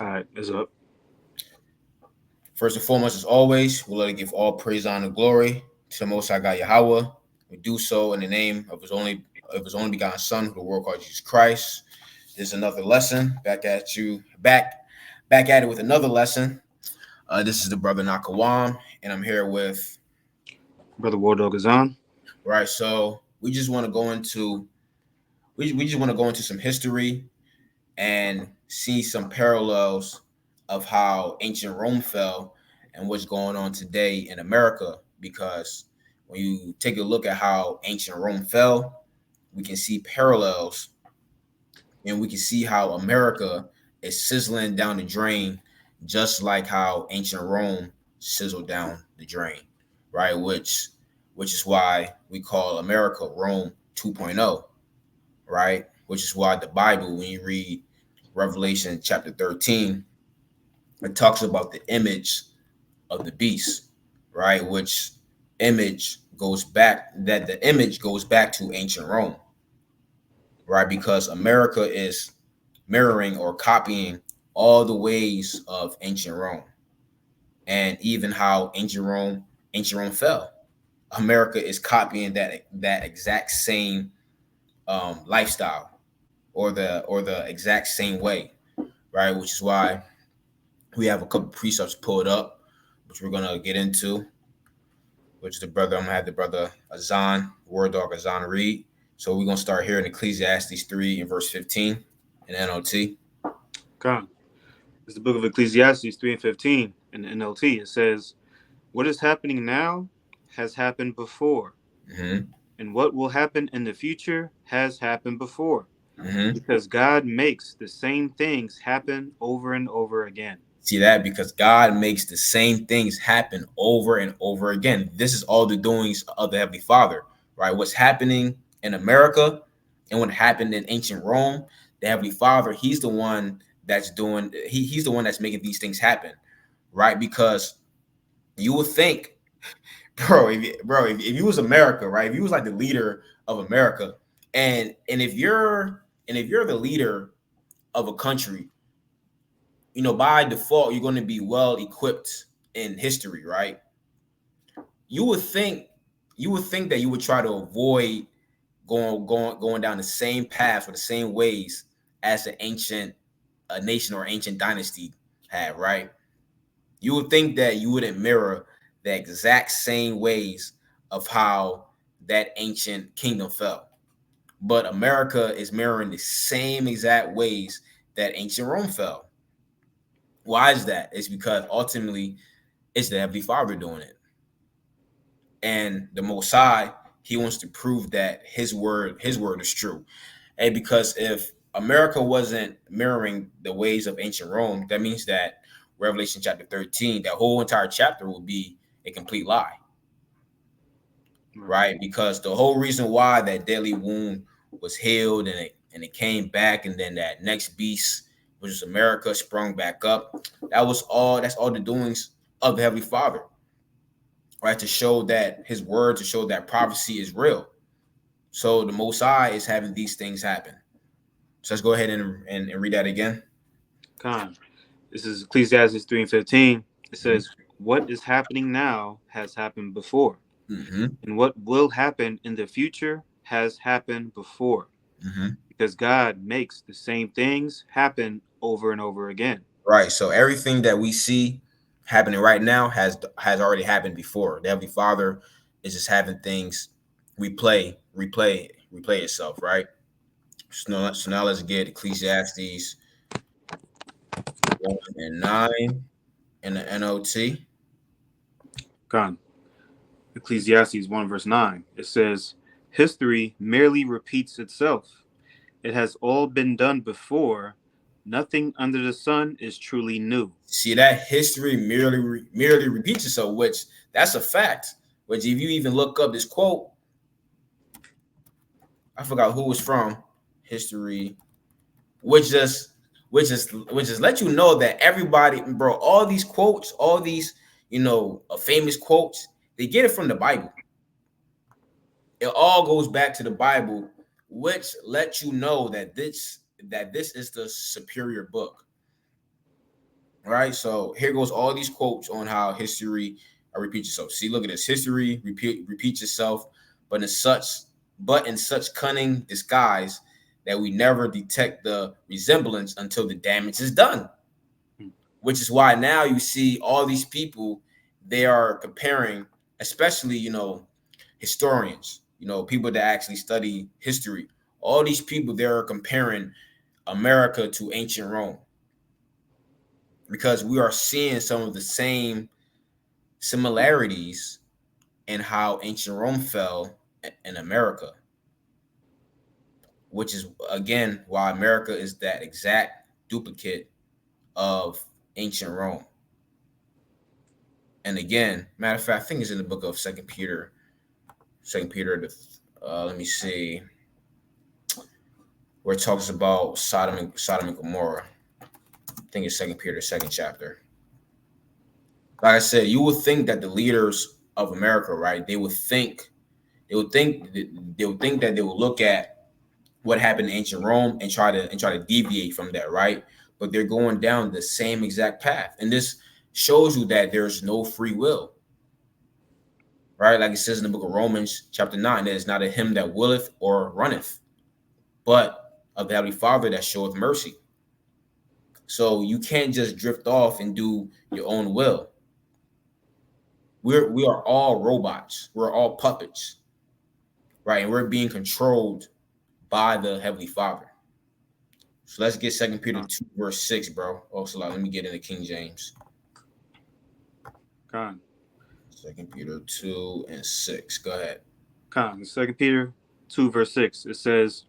All right, it's up. First and foremost, as always, we'll let it give all praise, honor, glory to the Most High God Yahweh. We do so in the name of his only begotten Son, who the world called Jesus Christ. This is another lesson. Back at it with another lesson. This is the brother Nakawam, and I'm here with Brother War Dog is on. right. So we just want to go into we just want to go into some history and see some parallels of how ancient Rome fell and what's going on today in America. Because when you take a look at how ancient Rome fell, we can see parallels and we can see how America is sizzling down the drain, just like how ancient Rome sizzled down the drain, right? Which is why we call America Rome 2.0, right? Which is why the Bible, when you read Revelation chapter 13, it talks about the image of the beast, right? Which the image goes back to ancient Rome, right? Because America is mirroring or copying all the ways of ancient Rome, and even how ancient Rome fell. America is copying that exact same lifestyle, or the exact same way, right? Which is why we have a couple precepts pulled up, which we're gonna get into. Which I'm gonna have the brother Azan, Word Dog Azan read. So we're gonna start here in Ecclesiastes 3 and verse 15 in NLT. God. It's the book of Ecclesiastes 3 and 15 in the NLT. It says, "What is happening now has happened before, Mm-hmm. and what will happen in the future has happened before, Mm-hmm. because God makes the same things happen over and over again." See that? Because God makes the same things happen over and over again. This is all the doings of the Heavenly Father, right? What's happening in America and what happened in ancient Rome, the Heavenly Father, He's the one that's doing. He's the one that's making these things happen, right? Because you would think, if you was America, right? If you was like the leader of America, and if you're the leader of a country, by default, you're going to be well equipped in history, right? You would think that you would try to avoid going down the same path or the same ways as an ancient nation or ancient dynasty had, right? You would think that you wouldn't mirror the exact same ways of how that ancient kingdom fell. But America is mirroring the same exact ways that ancient Rome fell. Why is that? It's because ultimately it's the Heavenly Father doing it. And the Most High, He wants to prove that His word is true. And because if America wasn't mirroring the ways of ancient Rome, that means that Revelation chapter 13, that whole entire chapter would be a complete lie, right? Because the whole reason why that deadly wound was healed and it came back, and then that next beast, which is America, sprung back up. That's all the doings of the Heavenly Father, right? To show that His word, to show that prophecy is real. So the Most High is having these things happen. So let's go ahead and read that again. God. This is Ecclesiastes 3 and 15. It Mm-hmm. says, "What is happening now has happened before, Mm-hmm. and what will happen in the future has happened before, Mm-hmm. because God makes the same things happen over and over again." Right. So everything that we see happening right now has already happened before. The Heavenly Father is just having things replay itself, right? So now let's get Ecclesiastes 1 and 9 in the NOT. God. Ecclesiastes 1 verse 9. It says, "History merely repeats itself. It has all been done before. Nothing under the sun is truly new." See that history merely repeats itself, which that's a fact. Which if you even look up this quote, I forgot who it's from. History, which just which just let you know that everybody, bro, all these quotes, all these famous quotes, they get it from the Bible. It all goes back to the Bible, which lets you know that this is the superior book. right? So here goes all these quotes on how history repeats itself. See, look at this. History repeats itself, but in such cunning disguise that we never detect the resemblance until the damage is done. Hmm. Which is why now you see all these people, they are comparing, especially, historians, people that actually study history. All these people, they're comparing America to ancient Rome because we are seeing some of the same similarities in how ancient Rome fell in America, which is again why America is that exact duplicate of ancient Rome. And again, matter of fact, I think it's in the book of Second Peter. Second Peter, let me see, where it talks about Sodom and Gomorrah. I think it's Second Peter, second chapter. Like I said, you would think that the leaders of America, right? They would think that they would look at what happened in ancient Rome and try to deviate from that, right? But they're going down the same exact path, and this shows you that there's no free will, right? Like it says in the book of Romans, chapter 9, that it's not of him that willeth or runneth, but of the Heavenly Father that showeth mercy. So you can't just drift off and do your own will. We are all robots. We're all puppets, right? And we're being controlled by the Heavenly Father. So let's get Second Peter Con, 2, verse 6, bro. Also, let me get into King James. con, Second Peter 2 and 6. Go ahead. con. Second Peter 2 verse 6. It says,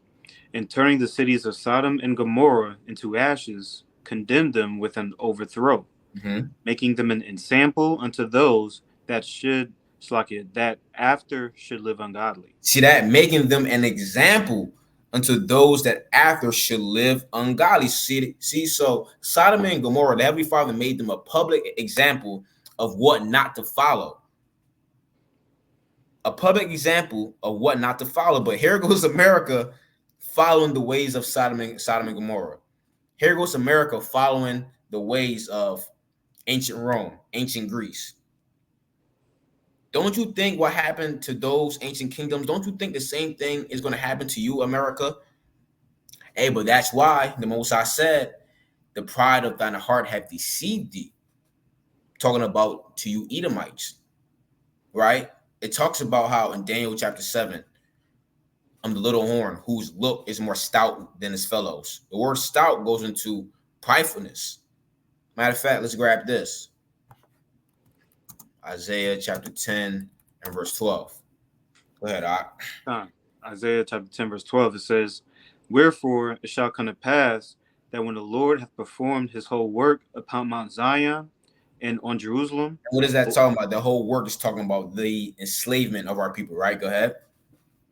"In turning the cities of Sodom and Gomorrah into ashes, condemned them with an overthrow, Mm-hmm. making them an ensample unto those that should slack that after should live ungodly." See that? Making them an example unto those that after should live ungodly. See, so Sodom and Gomorrah, the Heavenly Father made them a public example of what not to follow. A public example of what not to follow. But here goes America following the ways of Sodom and Gomorrah. Here goes America following the ways of ancient Rome, ancient Greece. Don't you think what happened to those ancient kingdoms? Don't you think the same thing is going to happen to you, America? Hey, but that's why the Most High said, "The pride of thine heart hath deceived thee." Talking about to you Edomites, right? It talks about how in Daniel chapter 7, I'm the little horn whose look is more stout than his fellows. The word stout goes into pridefulness. Matter of fact, let's grab this. Isaiah chapter 10 and verse 12. Go ahead, Doc. Con. Isaiah chapter 10 verse 12. It says, "Wherefore it shall come to pass that when the Lord hath performed his whole work upon Mount Zion and on Jerusalem, What is that talking about? The whole work is talking about the enslavement of our people, right? Go ahead.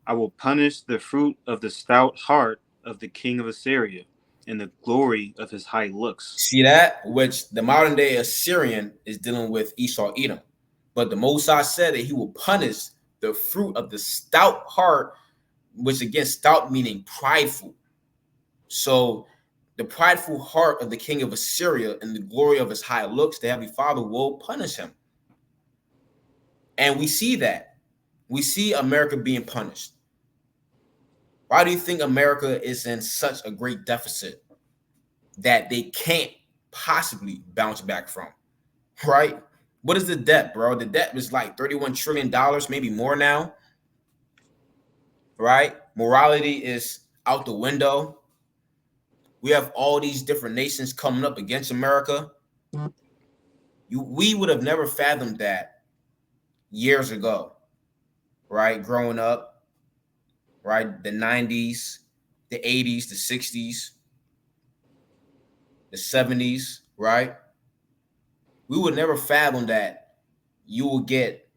I will punish the fruit of the stout heart of the king of Assyria and the glory of his high looks." See that? Which the modern day Assyrian is dealing with Esau, Edom. But the Most High said that he will punish the fruit of the stout heart, which again, stout meaning prideful. So the prideful heart of the king of Assyria and the glory of his high looks, the Heavenly Father will punish him. And we see that. We see America being punished. Why do you think America is in such a great deficit that they can't possibly bounce back from? Right? What is the debt, bro? The debt is like $31 trillion, maybe more now. Right? Morality is out the window. We have all these different nations coming up against America. We would have never fathomed that years ago, right? Growing up, right? The 90s, the 80s, the 60s, the 70s, right? We would never fathom that you will get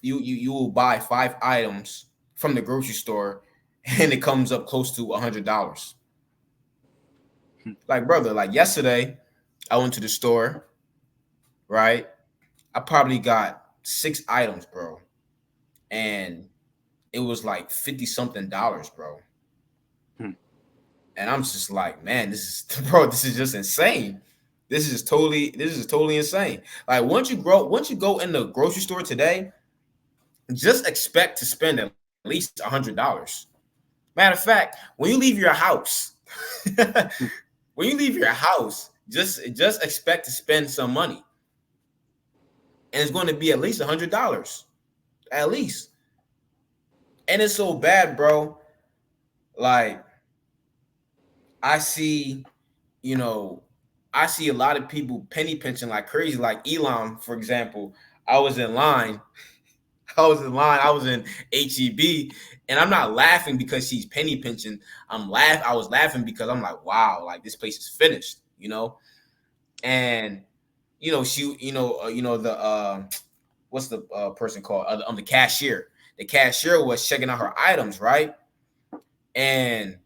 you will buy 5 items from the grocery store and it comes up close to $100. Like, brother, like yesterday, I went to the store, right? I probably got 6 items, bro. And it was like 50 something dollars, bro. Hmm. And I'm just like, man, this is bro, this is just insane. This is totally insane. Like once you go in the grocery store today, just expect to spend at least $100. Matter of fact, when you leave your house, when you leave your house, just expect to spend some money, and it's going to be at least $100, at least. And it's so bad, bro. Like I see, you know, I see a lot of people penny pinching like crazy. Like Elon, for example, I was in line. I was in HEB, and I'm not laughing because she's penny pinching. I was laughing because I'm like, wow, like this place is finished, you know. And the what's the person called? The cashier. The cashier was checking out her items, right? And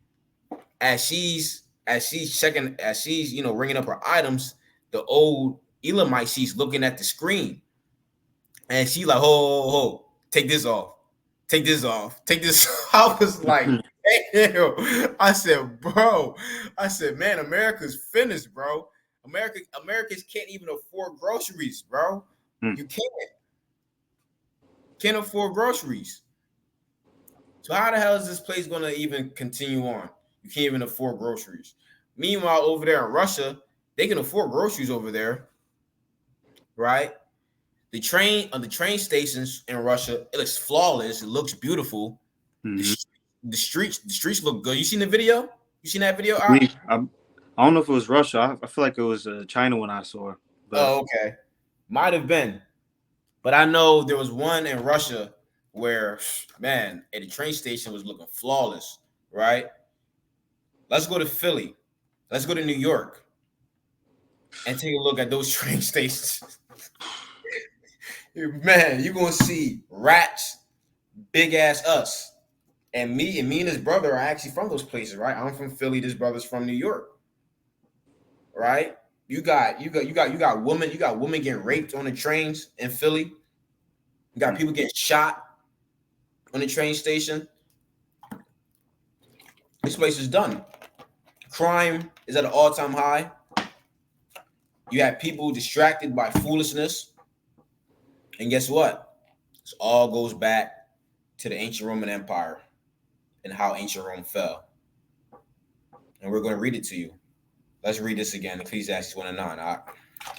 as she's ringing up her items, the old Elamite, she's looking at the screen, and she like, ho, take this off, take this off, take this. I was like, damn. I said, bro, I said, man, America's finished, bro. Americans can't even afford groceries, bro. You can't afford groceries. So how the hell is this place going to even continue on? You can't even afford groceries. Meanwhile, over there in Russia, they can afford groceries over there, right? The train stations in Russia, it looks flawless. It looks beautiful. The, Mm-hmm. the streets look good. You seen the video? You seen that video? I don't know if it was Russia. I feel like it was China when I saw, but Oh, okay. Might have been, but I know there was one in Russia where, man, at the train station was looking flawless, right? Let's go to Philly. Let's go to New York and take a look at those train stations. Man, you're gonna see rats, big ass us. And me and his brother are actually from those places, right? I'm from Philly, this brother's from New York, right? You got women getting raped on the trains in Philly. You got people getting shot on the train station. This place is done. Crime is at an all-time high. You have people distracted by foolishness. And guess what? This all goes back to the ancient Roman Empire and how ancient Rome fell. And we're going to read it to you. Let's read this again. Ecclesiastes 1 and 9. All right.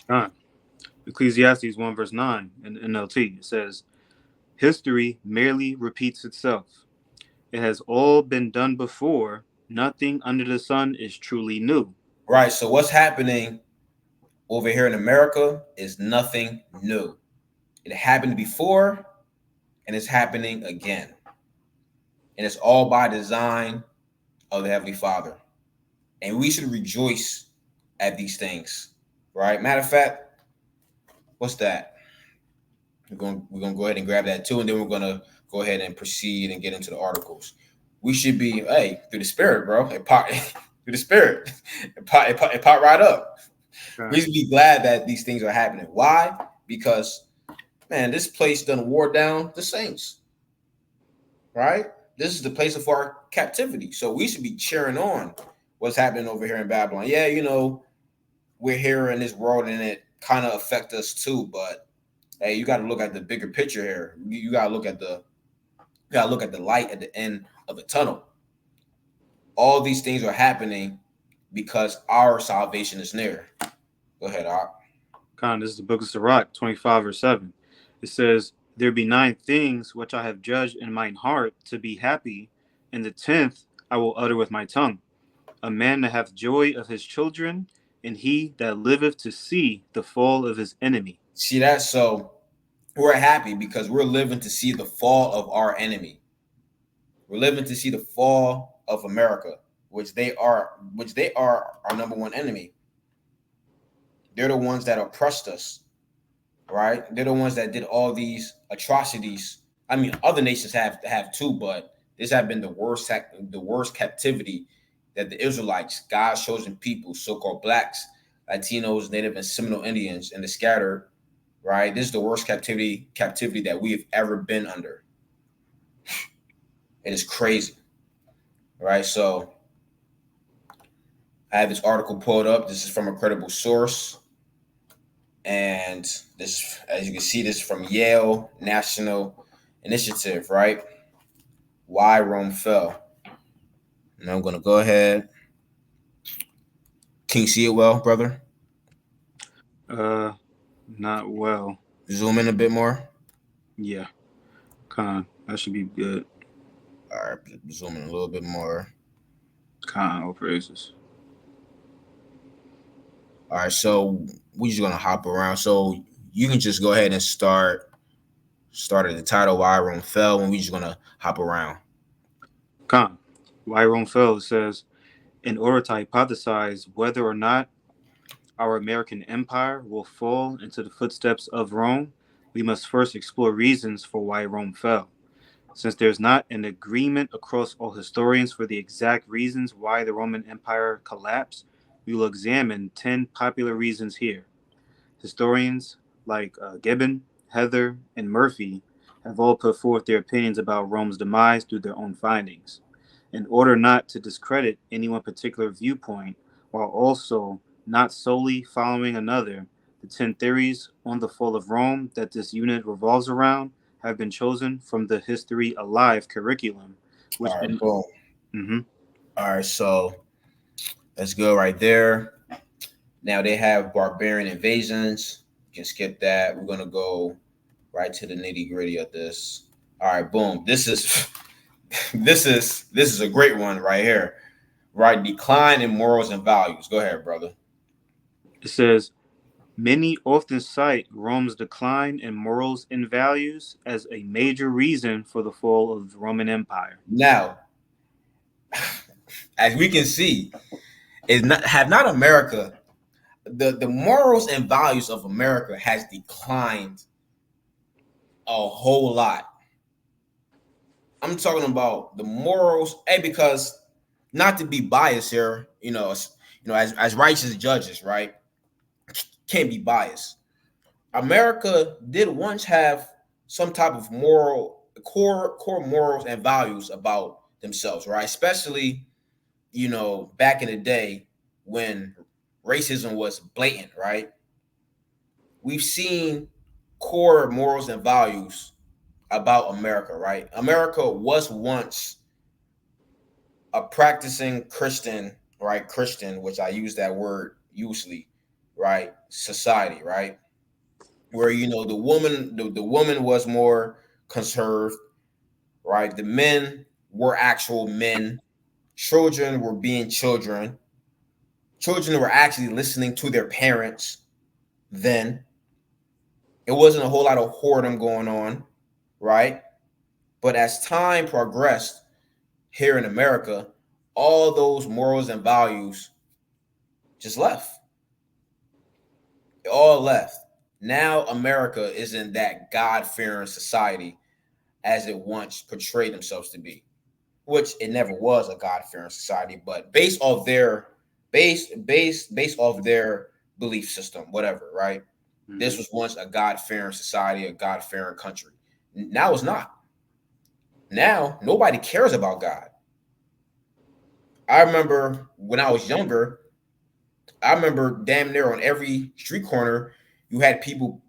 God. Ecclesiastes 1 verse 9 in NLT. It says, history merely repeats itself. It has all been done before. Nothing under the sun is truly new. Right. So what's happening over here in America is nothing new. It happened before and it's happening again. And it's all by design of the Heavenly Father. And we should rejoice at these things. Right. Matter of fact, what's that? We're gonna go ahead and grab that too, and then we're gonna go ahead and proceed and get into the articles. We should be, hey, through the spirit, bro. It pop through the spirit. It pop right up. God. We should be glad that these things are happening. Why? Because man, this place done wore down the saints. Right? This is the place of our captivity. So we should be cheering on what's happening over here in Babylon. Yeah, we're here in this world and it kind of affects us too, but hey, you got to look at the bigger picture here. You got to look at the light at the end of the tunnel. All these things are happening because our salvation is near. Go ahead, Art. God, this is the book of Sirach, 25 verse 7. It says, there be 9 things which I have judged in mine heart to be happy, and the 10th I will utter with my tongue. A man that hath joy of his children, and he that liveth to see the fall of his enemy. See that? So we're happy because we're living to see the fall of our enemy. We're living to see the fall of America, which they are our number one enemy. They're the ones that oppressed us, right? They're the ones that did all these atrocities. I mean, other nations have too, but this have been the worst captivity that the Israelites, God's chosen people, so-called blacks, Latinos, Native and Seminole Indians, and the scattered, right? This is the worst captivity that we have ever been under. It is crazy, right? So I have this article pulled up. This is from a credible source. And this, as you can see, this is from Yale National Initiative, right? Why Rome Fell. And I'm going to go ahead. Can you see it well, brother? Uh, not well. Zoom in a bit more. Yeah, con. That should be good. All right, zoom in a little bit more. Con, all praises. All right, so we're just gonna hop around. So you can just go ahead and start at the title why Rome fell, and we're just gonna hop around. Con. Why Rome fell, it says, in order to hypothesize whether or not our American empire will fall into the footsteps of Rome, we must first explore reasons for why Rome fell. Since there's not an agreement across all historians for the exact reasons why the Roman Empire collapsed, we will examine 10 popular reasons here. Historians like Gibbon, Heather, and Murphy have all put forth their opinions about Rome's demise through their own findings. In order not to discredit any one particular viewpoint, while also not solely following another, the 10 theories on the fall of Rome that this unit revolves around have been chosen from the History Alive curriculum, All which right, in boom. mhm. All right, so that's good right there. Now they have barbarian invasions. You can skip that. We're gonna go right to the nitty gritty of this. All right, boom. This is this is a great one right here. Right, decline in morals and values. Go ahead, brother. It says many often cite Rome's decline in morals and values as a major reason for the fall of the Roman Empire. Now, as we can see, is not have not America the morals and values of America has declined a whole lot. I'm talking about the morals, hey, because not to be biased here, as righteous judges, right? Can't be biased. America did once have some type of moral core morals and values about themselves, right? Especially, back in the day when racism was blatant, right? We've seen core morals and values about America, right? America was once a practicing Christian, right? Christian, which I use that word usually, right? Society, right? Where the woman was more conserved, right? The men were actual men. Children were being children. Children were actually listening to their parents then. It wasn't a whole lot of whoredom going on, right? But as time progressed here in America, all those morals and values just left. It all left. Now America isn't that God-fearing society as it once portrayed themselves to be, which it never was a God-fearing society, but based off their belief system, whatever, right? This Mhm. was once a God-fearing society, a God-fearing country. Now it's not. Now nobody cares about God. I remember when I was younger, I remember damn near on every street corner, you had people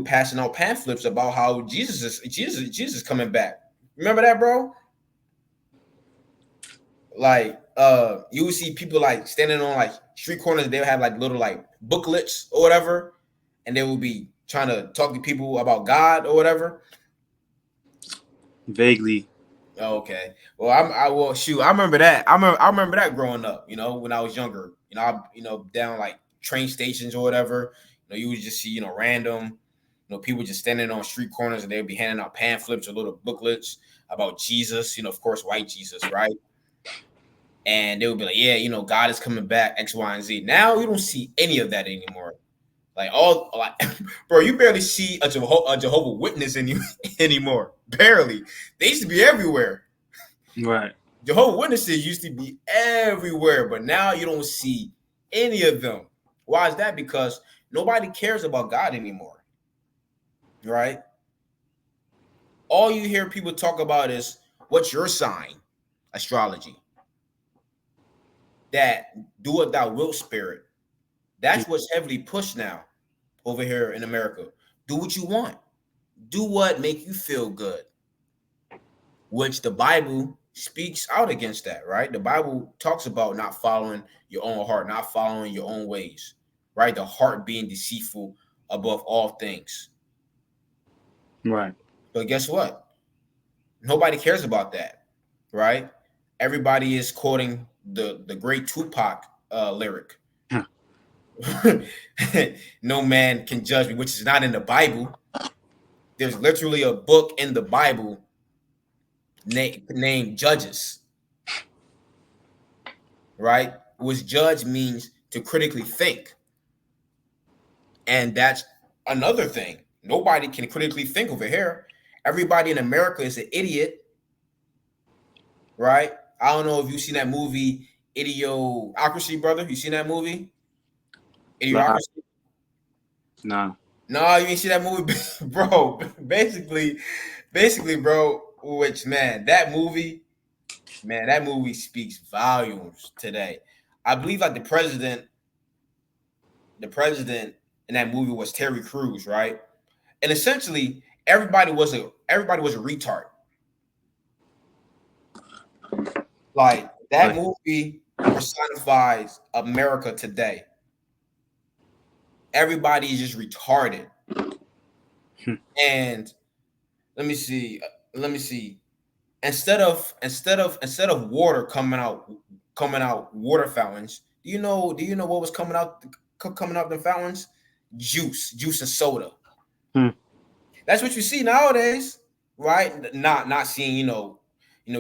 passing out pamphlets about how Jesus coming back. Remember that, bro? Like you would see people like standing on like street corners, they'll have like little like booklets or whatever, and they will be trying to talk to people about God or whatever. Vaguely. Okay. Well, I will shoot. I remember that. I remember that growing up. When I was younger. Down like train stations or whatever. You would just see random, people just standing on street corners and they'd be handing out pamphlets or little booklets about Jesus. Of course, white Jesus, right? And they would be like, yeah, God is coming back, X, Y, and Z. Now you don't see any of that anymore. Like bro, you barely see a Jehovah Witness anymore. Barely. They used to be everywhere. Right. Jehovah Witnesses used to be everywhere, but now you don't see any of them. Why is that? Because nobody cares about God anymore, right? All you hear people talk about is what's your sign? Astrology. that do what thou wilt spirit. That's what's heavily pushed now over here in America. Do what you want. Do what make you feel good. Which the Bible speaks out against that, right? The Bible talks about not following your own heart, not following your own ways, right? The heart being deceitful above all things. Right. But guess what? Nobody cares about that, right? Everybody is quoting the great Tupac lyric. No man can judge me, which is not in the Bible. There's literally a book in the Bible named Judges, right? Which judge means to critically think. And that's another thing. Nobody can critically think over here. Everybody in America is an idiot, right? I don't know if you've seen that movie, Idiocracy, brother. You seen that movie? Nah. Idiocracy? Nah. No, you ain't see that movie, bro. Basically, bro, which that movie speaks volumes today. I believe like the president in that movie was Terry Crews, right? And essentially everybody was a retard. Like that Right. movie personifies America today. Everybody is just retarded. And let me see. Let me see. Instead of water coming out water fountains. Do you know what was coming out the fountains? Juice and soda. Hmm. That's what you see nowadays, right? Not seeing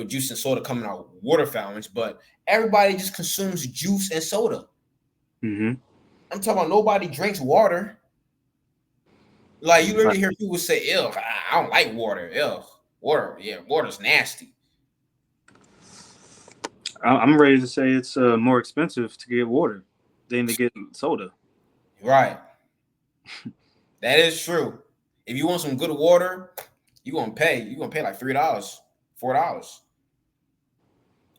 juice and soda coming out water fountains, but everybody just consumes juice and soda. Mm-hmm. I'm talking about nobody drinks water. Like you Right. literally hear people say, "Ew, I don't like water. Ew, water, yeah, water's nasty." I'm ready to say it's more expensive to get water than to get soda. Right, that is true. If you want some good water, you gonna pay. You gonna pay like $3, $4,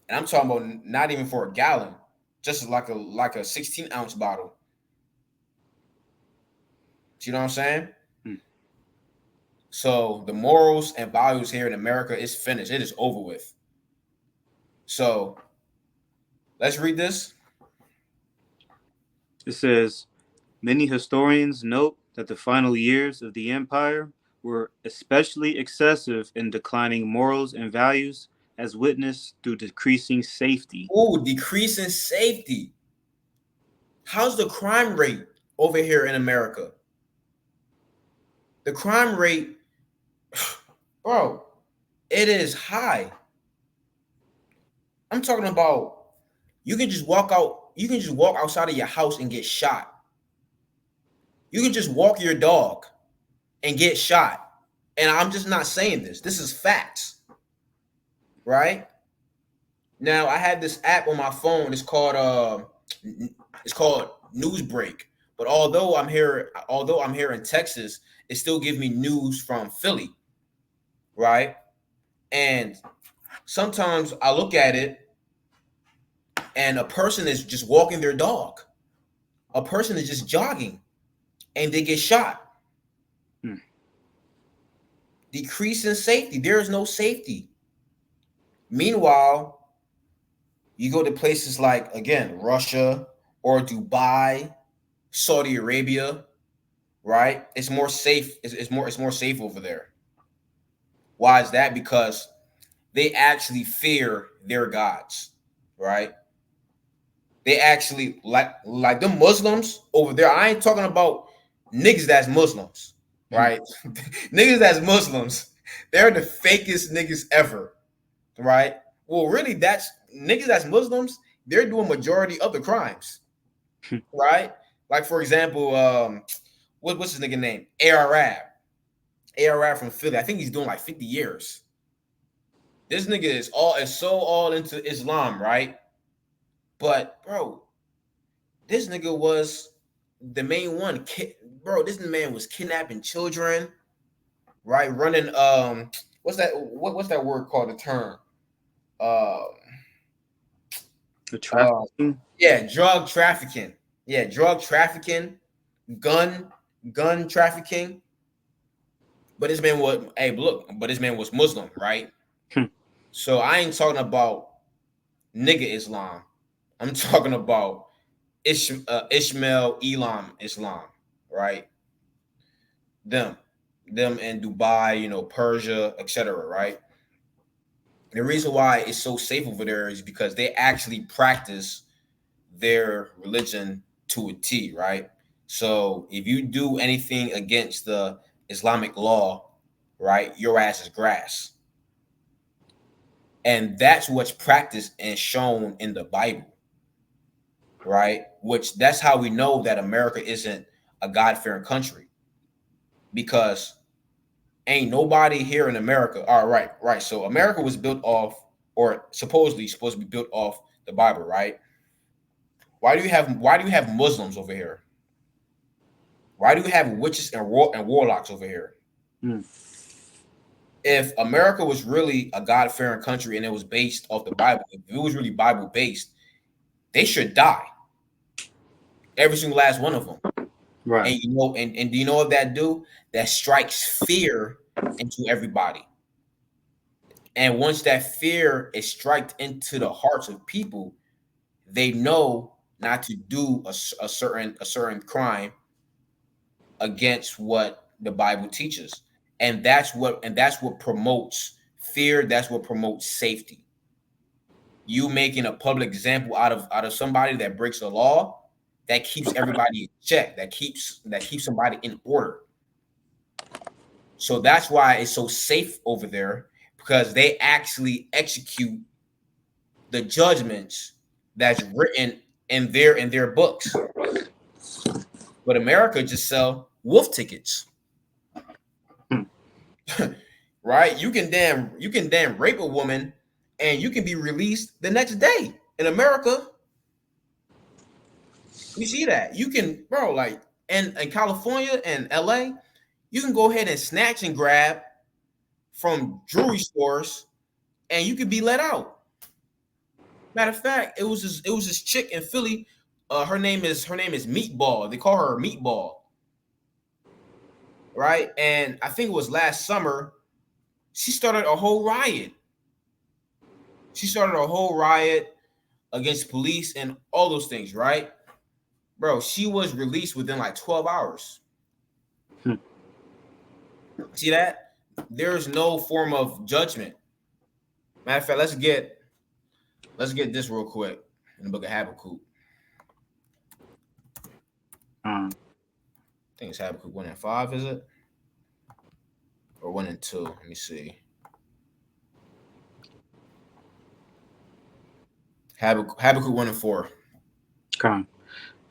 and I'm talking about not even for a gallon, just like a 16-ounce bottle. You know what I'm saying? Hmm. So the morals and values here in America is finished. It is over with. So let's read this. It says many historians note that the final years of the empire were especially excessive in declining morals and values, as witnessed through decreasing safety. Oh, decrease in safety. How's the crime rate over here in America? The crime rate, bro, it is high. I'm talking about you can just walk out, you can just walk outside of your house and get shot. You can just walk your dog and get shot. And I'm just not saying this. This is facts, right? Now I have this app on my phone. It's called Newsbreak. But although I'm here in Texas, it still gives me news from Philly, right? And sometimes I look at it and a person is just walking their dog. A person is just jogging and they get shot. Hmm. Decrease in safety. There is no safety. Meanwhile, you go to places like, again, Russia or Dubai, Saudi Arabia, right? It's more safe. It's more safe over there. Why is that? Because they actually fear their gods, right? They actually like the Muslims over there. I ain't talking about niggas that's Muslims, right? Niggas that's Muslims, they're the fakest niggas ever, right? Well, really, that's niggas that's Muslims. They're doing majority of the crimes, right? Like for example, what's his nigga name? ARab from Philly. I think he's doing like 50 years. This nigga is so all into Islam, right? But bro, this nigga was the main one. Bro, this man was kidnapping children, right? Running what's that word called? The term. Uh The Uh, trafficking. yeah, drug trafficking. Yeah, drug trafficking, gun gun trafficking. But this man was hey look, but this man was Muslim, right? Hmm. So I ain't talking about nigga Islam. I'm talking about Ishmael Elam Islam, right? Them, them in Dubai, Persia, etc. Right? The reason why it's so safe over there is because they actually practice their religion to a T, right? So if you do anything against the Islamic law, right, your ass is grass. And that's what's practiced and shown in the Bible, right? Which that's how we know that America isn't a God-fearing country because ain't nobody here in America. All right, right. So America was built off, or supposedly supposed to be built off the Bible, right? Why do you have Muslims over here? Why do you have witches and warlocks over here? Hmm. If America was really a God-fearing country and it was based off the Bible, if it was really Bible based, they should die. Every single last one of them. Right. And do you know what that do? That strikes fear into everybody. And once that fear is striked into the hearts of people, they know not to do a certain crime against what the Bible teaches. And that's what promotes fear, that's what promotes safety. You making a public example out of somebody that breaks the law, that keeps everybody in check, that keeps somebody in order. So that's why it's so safe over there because they actually execute the judgments that's written in their books. But America just sell wolf tickets. Hmm. Right? You can damn rape a woman and you can be released the next day. In America, we see that. You can, bro, like in California and LA, you can go ahead and snatch and grab from jewelry stores and you could be let out. Matter of fact, it was this chick in Philly. Her name is Meatball. They call her Meatball, right? And I think it was last summer. She started a whole riot. She started a whole riot against police and all those things, right? Bro, she was released within like 12 hours. Hmm. See that? There's no form of judgment. Matter of fact, let's get this real quick in the book of Habakkuk. I think it's Habakkuk 1 and 5, is it? Or 1 and 2? Let me see. Habakkuk 1 and 4. Con.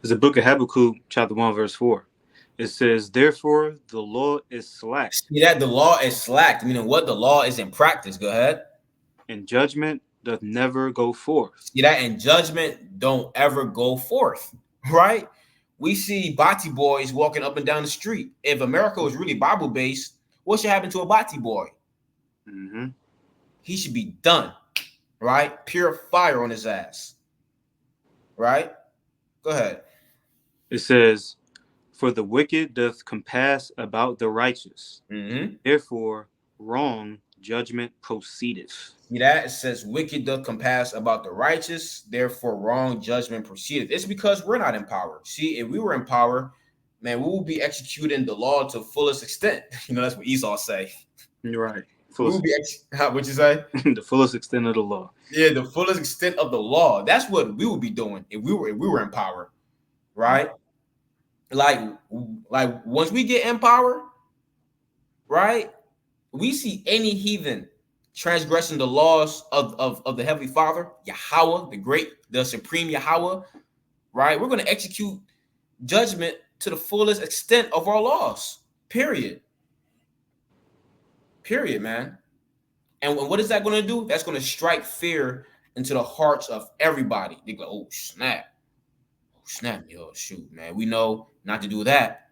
It's the book of Habakkuk, chapter 1, verse 4. It says, "Therefore the law is slack, See that the law is slacked, meaning what the law is in practice. Go ahead. and judgment doth never go forth." See that and judgment don't ever go forth, right? We see Bati boys walking up and down the street. If America was really Bible based, what should happen to a Bati boy? Mm-hmm. He should be done, right? Pure fire on his ass, right? Go ahead. It says, "For the wicked doth compass about the righteous, Mm-hmm. therefore wrong judgment proceedeth." See that? It says, wicked doth compass about the righteous, therefore wrong judgment proceedeth. It's because we're not in power. See, if we were in power, man, we would be executing the law to fullest extent. That's what Esau say. You're right. We would be, what'd you say? The fullest extent of the law. Yeah, the fullest extent of the law. That's what we would be doing if we were in power, right? Like, like once we get in power, right? We see any heathen transgressing the laws of the Heavenly Father, Yahweh, the supreme Yahweh, right? We're going to execute judgment to the fullest extent of our laws. Period. Period, man. And what is that going to do? That's going to strike fear into the hearts of everybody. They go, oh, snap. Oh, snap. Yo, shoot, man. We know not to do that.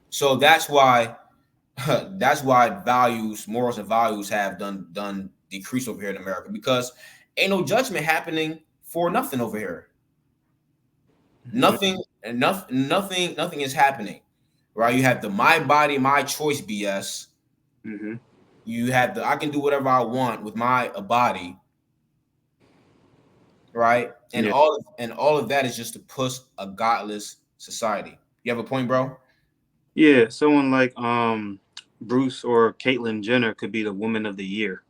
So that's why morals and values have done decrease over here in America because Ain't no judgment happening for nothing over here. Mhm. Nothing and nothing is happening. Right? You have the my body, my choice BS. Mhm. You have the I can do whatever I want with my body, right? And Yeah. all of that is just to push a godless society. You have a point, bro? Yeah. Someone like Bruce or Caitlyn Jenner could be the woman of the year.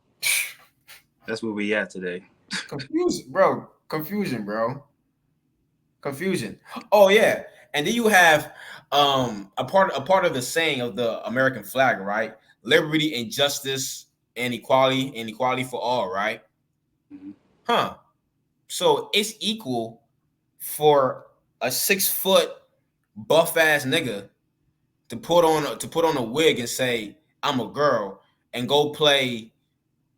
That's where we at today. Confusion, bro. Confusion, bro. Confusion. Oh yeah. And then you have a part of the saying of the American flag, right? Liberty and justice and equality for all, right? Mhm. Huh. So it's equal for a 6 foot buff ass nigga to put on a wig and say I'm a girl and go play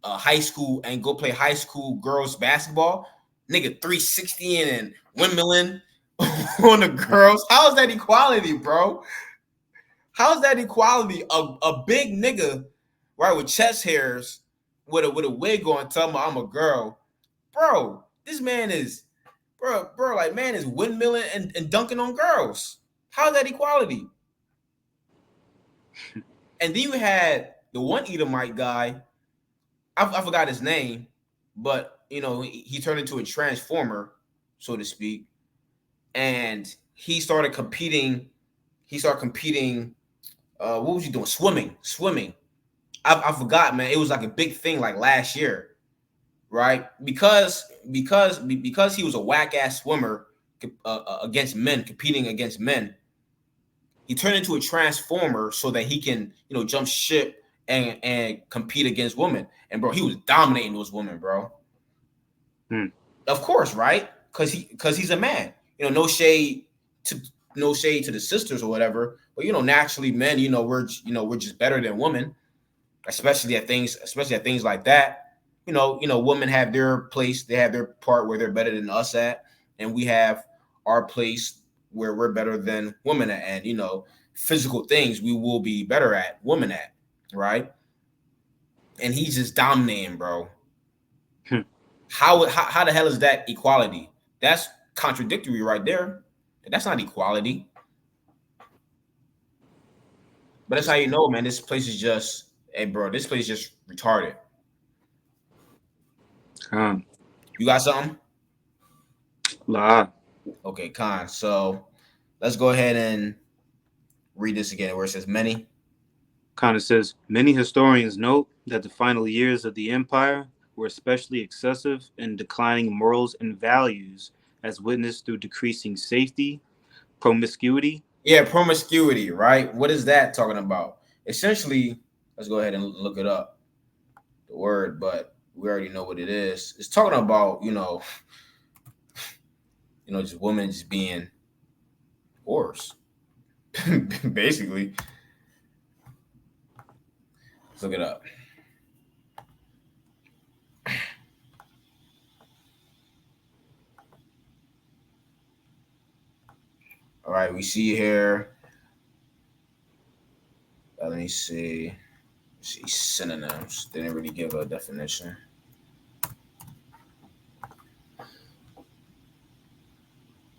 high school girls basketball, nigga 360 and windmilling on the girls. How is that equality, bro? How is that equality? A big nigga, right, with chest hairs, with a wig on, telling me I'm a girl, bro. This man is, bro, like man is windmilling and dunking on girls. How's that equality? And then you had the one Edomite guy. I forgot his name, but he turned into a transformer, so to speak, and he started competing. He started competing. What was he doing? Swimming. I forgot, man. It was like a big thing, like last year, right? Because he was a whack ass swimmer against men, competing against men. He turned into a transformer so that he can, jump ship and compete against women. And bro, he was dominating those women, bro. Hmm. Of course, right? Because he's a man. No shade to the sisters or whatever, but naturally, men, we're just better than women, especially at things like that. Women have their place, they have their part where they're better than us at, and we have our place where we're better than women at, and physical things we will be better at women at, right? And he's just dominating, bro. Hmm. How the hell is that equality? That's contradictory right there. That's not equality. But that's how you know, man. This place is just, hey, bro. This place is just retarded. Con. You got something? La. Okay, Con. So let's go ahead and read this again, where it says many. Kind of says many historians note that the final years of the empire were especially excessive in declining morals and values, as witnessed through decreasing safety, promiscuity. Yeah, promiscuity, right? What is that talking about? Essentially, let's go ahead and look it up, the word, but we already know what it is. It's talking about, just women just being whores. Basically. Let's look it up. All right, we see here. Let me see. See synonyms. They didn't really give a definition.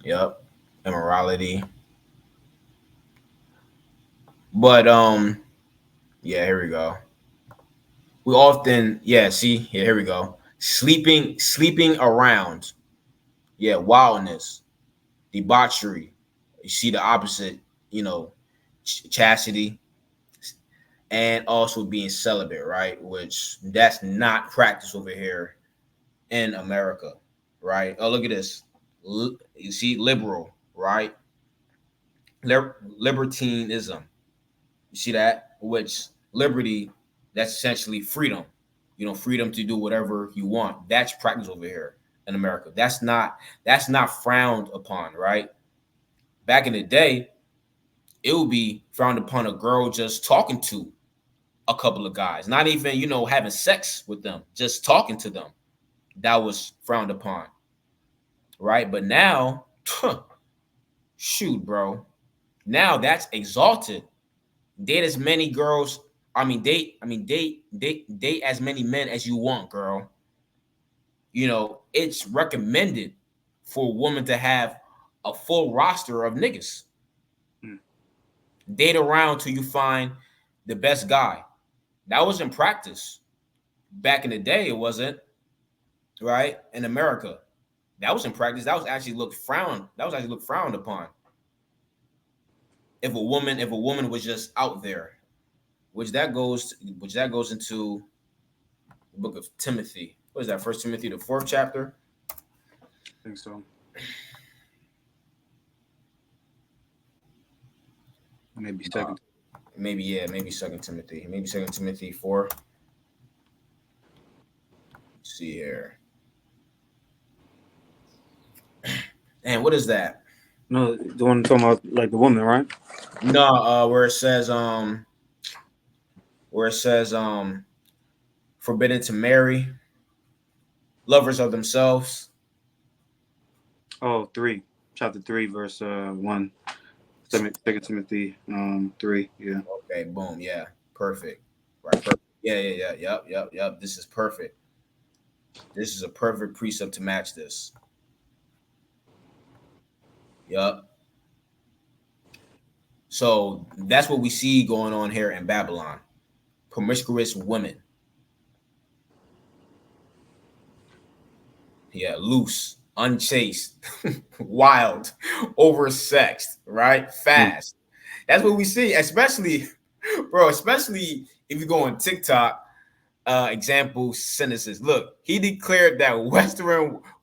Yep, immorality. But yeah, here we go. We often, yeah, see, yeah, here we go. Sleeping around. Yeah, wildness, debauchery. You see the opposite, you know, chastity, and also being celibate, right? Which that's not practiced over here in America, right? Oh, look at this. You see, liberal, right? Libertinism. You see that? Which liberty, that's essentially freedom. Freedom to do whatever you want. That's practiced over here in America. That's not frowned upon, right? Back in the day, it would be frowned upon a girl just talking to a couple of guys, not even, having sex with them, just talking to them. That was frowned upon, right? But now, shoot, bro. Now that's exalted. Date as many girls. Date as many men as you want, girl. it's recommended for a woman to have a full roster of niggas. Mm. Date around till you find the best guy. That was in practice. Back in the day, it wasn't, right? In America. That was in practice. That was actually looked frowned upon. If a woman was just out there, which that goes into the book of Timothy. What is that? First Timothy, the 4th chapter. I think so. Maybe second. Maybe Second Timothy. Maybe Second Timothy 4. Let's see here. And what is that? No, the one talking about like the woman, right? No, where it says forbidden to marry, lovers of themselves. Oh, 3. Chapter 3, verse 1. Second Timothy 3. Yeah. Okay, boom, yeah, perfect. Right, perfect. Yeah, yep. This is perfect. This is a perfect precept to match this. Yep. So that's what we see going on here in Babylon. Promiscuous women. Yeah, loose, unchaste, wild, oversexed, right? Mm. Fast. That's what we see, especially, bro, especially if you go on TikTok, example sentences. Look, he declared that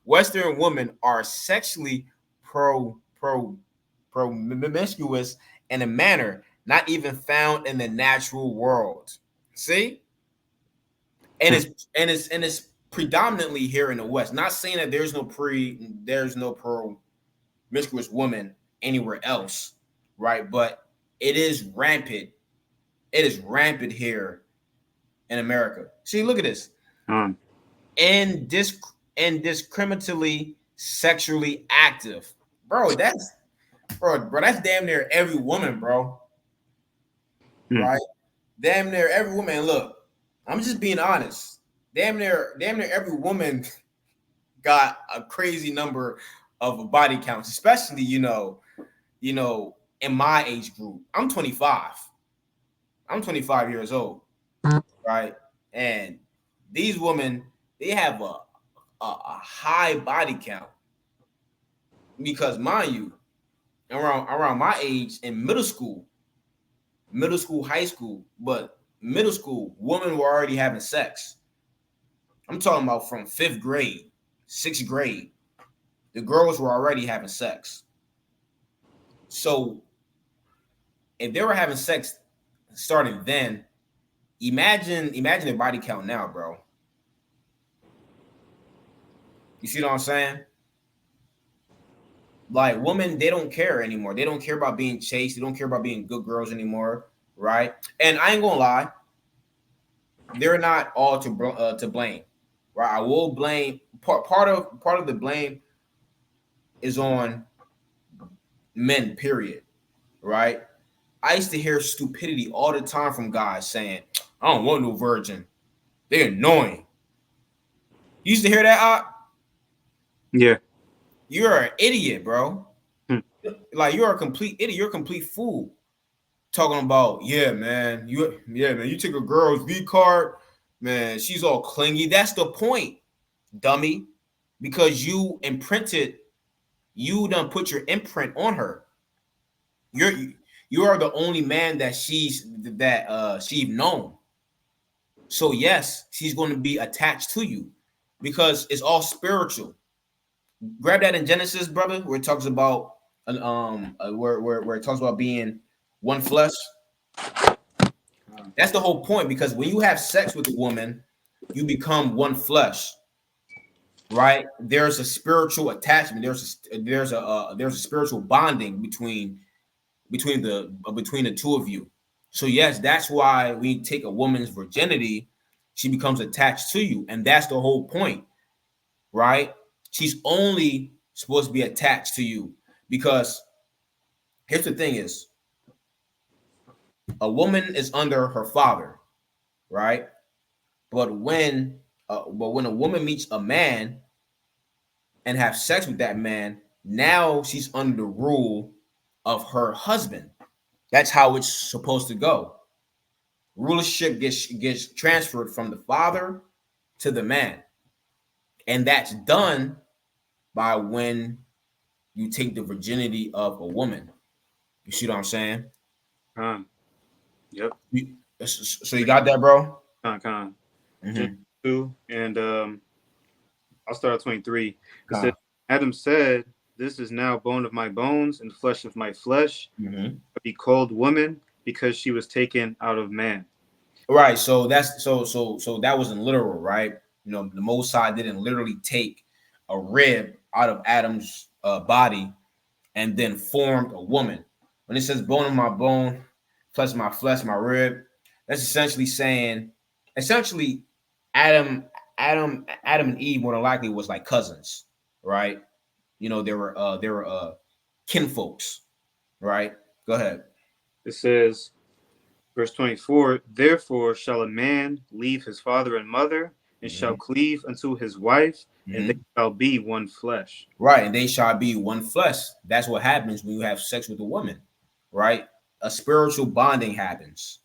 Western women are sexually promiscuous in a manner not even found in the natural world. See? And Mm. it's predominantly here in the West. Not saying that there's no promiscuous woman anywhere else, right? But it is rampant. It is rampant here in America. See, look at this. Um, And indiscriminately sexually active. Bro, that's damn near every woman, bro. mm. Right? Damn near every woman. Look, I'm just being honest. Damn near every woman got a crazy number of body counts, especially in my age group. I'm 25. I'm 25 years old, right? And these women, they have a high body count because, mind you, around my age in middle school, high school, but middle school, women were already having sex. I'm talking about from 5th grade, 6th grade. The girls were already having sex. So if they were having sex starting then, imagine their body count now, bro. You see what I'm saying? Like women, they don't care anymore. They don't care about being chased. They don't care about being good girls anymore, right? And I ain't gonna lie, they're not all to blame, right? I will blame part of the blame is on men, period, right? I used to hear stupidity all the time from guys saying, "I don't want no virgin. They're annoying." You used to hear that? Yeah. You're an idiot, bro. Mm. Like you're a complete idiot. You're a complete fool. Talking about, yeah, man. You take a girl's V card, man. She's all clingy. That's the point, dummy. Because you done put your imprint on her. You're you are the only man that she's known. So yes, she's going to be attached to you because it's all spiritual. Grab that in Genesis, brother, where it talks about where it talks about being one flesh. That's the whole point because when you have sex with a woman, you become one flesh, right? There's a spiritual attachment. There's a spiritual bonding between the two of you. So yes, that's why we take a woman's virginity, she becomes attached to you, and that's the whole point, right? She's only supposed to be attached to you because here's the thing: is a woman is under her father, right? But when a woman meets a man, and have sex with that man, now she's under the rule of her husband. That's how it's supposed to go. Rulership gets transferred from the father to the man, and that's done by when you take the virginity of a woman. You see what I'm saying? Con. Yep. So you got that, bro? Con. Genesis Mm-hmm. 2, and I'll start at 23. It says, Con. Adam said, "This is now bone of my bones and flesh of my flesh. Mm-hmm. But be called woman because she was taken out of man." Right. So that's so that wasn't literal, right? You know, the Most High didn't literally take a rib out of Adam's body and then formed a woman. When it says bone of my bone, flesh of my flesh, my rib, that's essentially saying, essentially, Adam, Adam and Eve more than likely was like cousins, right? You know, they were kinfolks, right? Go ahead. It says, verse 24, "Therefore shall a man leave his father and mother, and shall Mm-hmm. cleave unto his wife, and they Mm-hmm. shall be one flesh." Right, and they shall be one flesh. That's what happens when you have sex with a woman, right? A spiritual bonding happens,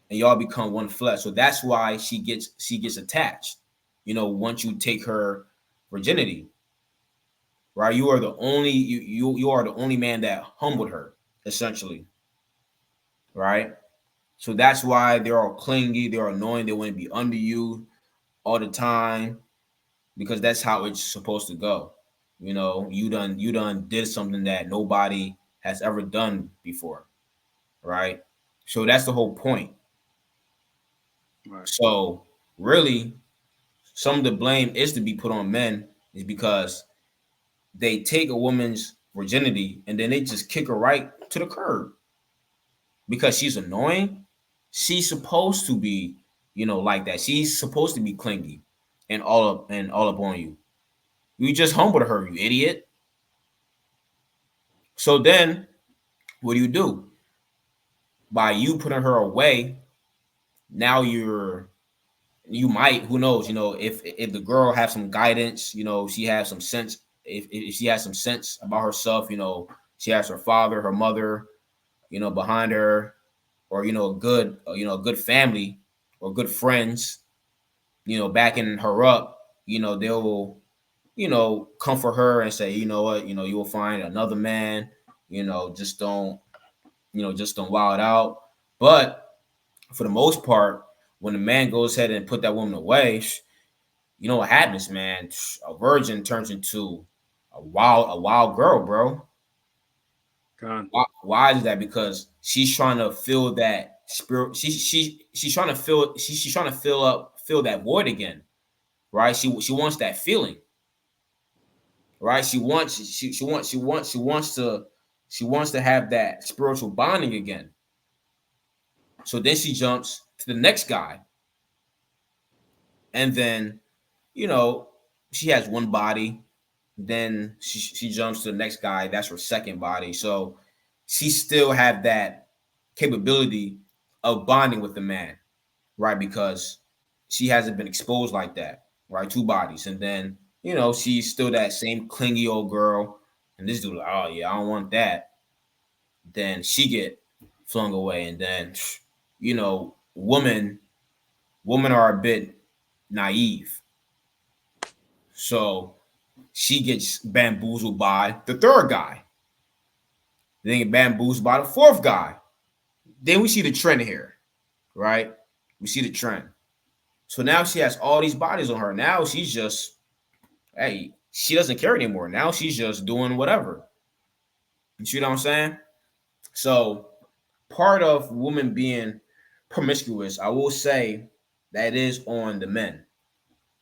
and y'all become one flesh. So that's why she gets attached. You know, once you take her virginity, right? You are the only you are the only man that humbled her, essentially, right? So that's why they're all clingy, they're annoying, they want to be under you all the time because that's how it's supposed to go. You know, you done did something that nobody has ever done before, right? So that's the whole point. Right. So really, some of the blame is to be put on men is because they take a woman's virginity and then they just kick her right to the curb because she's annoying. She's supposed to be, like that. She's supposed to be clingy and all up on you. You just humbled her, you idiot. So then what do? By you putting her away, now you might, who knows, if the girl has some guidance, she has some sense, if she has some sense about herself, she has her father, her mother, behind her, or a good family or good friends, backing her up, they'll comfort her and say, you know what, you will find another man, just don't, just don't wild out. But for the most part, when the man goes ahead and put that woman away, you know what happens, man? A virgin turns into a wild girl, bro. Con. Why is that? Because she's trying to fill that spirit. She's trying to she's trying to fill that void again, right? She wants that feeling, right? She wants to have that spiritual bonding again. So then she jumps to the next guy, and then you know she has one body. Then she jumps to the next guy. That's her second body. So she still have that capability of bonding with the man, right? Because she hasn't been exposed like that, right? Two bodies, and then she's still that same clingy old girl. And this dude, like, oh yeah, I don't want that. Then she get flung away, and then women are a bit naive, so she gets bamboozled by the third guy. Then get bamboozled by the fourth guy. Then we see the trend here, right? We see the trend. So now she has all these bodies on her. Now she's just, hey, she doesn't care anymore. Now she's just doing whatever. You see what I'm saying? So part of women being promiscuous, I will say that is on the men.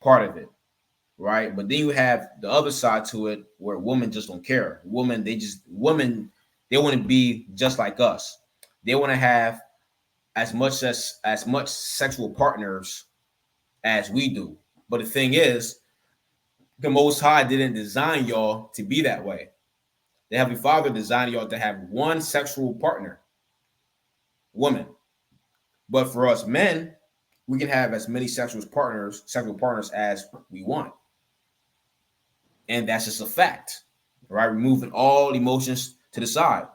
Part of it, right? But then you have the other side to it where women just don't care. Women, they want to be just like us. They want to have as much sexual partners as we do. But the thing is, the Most High didn't design y'all to be that way. The Heavenly Father designed y'all to have one sexual partner, woman. But for us men, we can have as many sexual partners as we want. And that's just a fact, right? Removing all emotions to the side,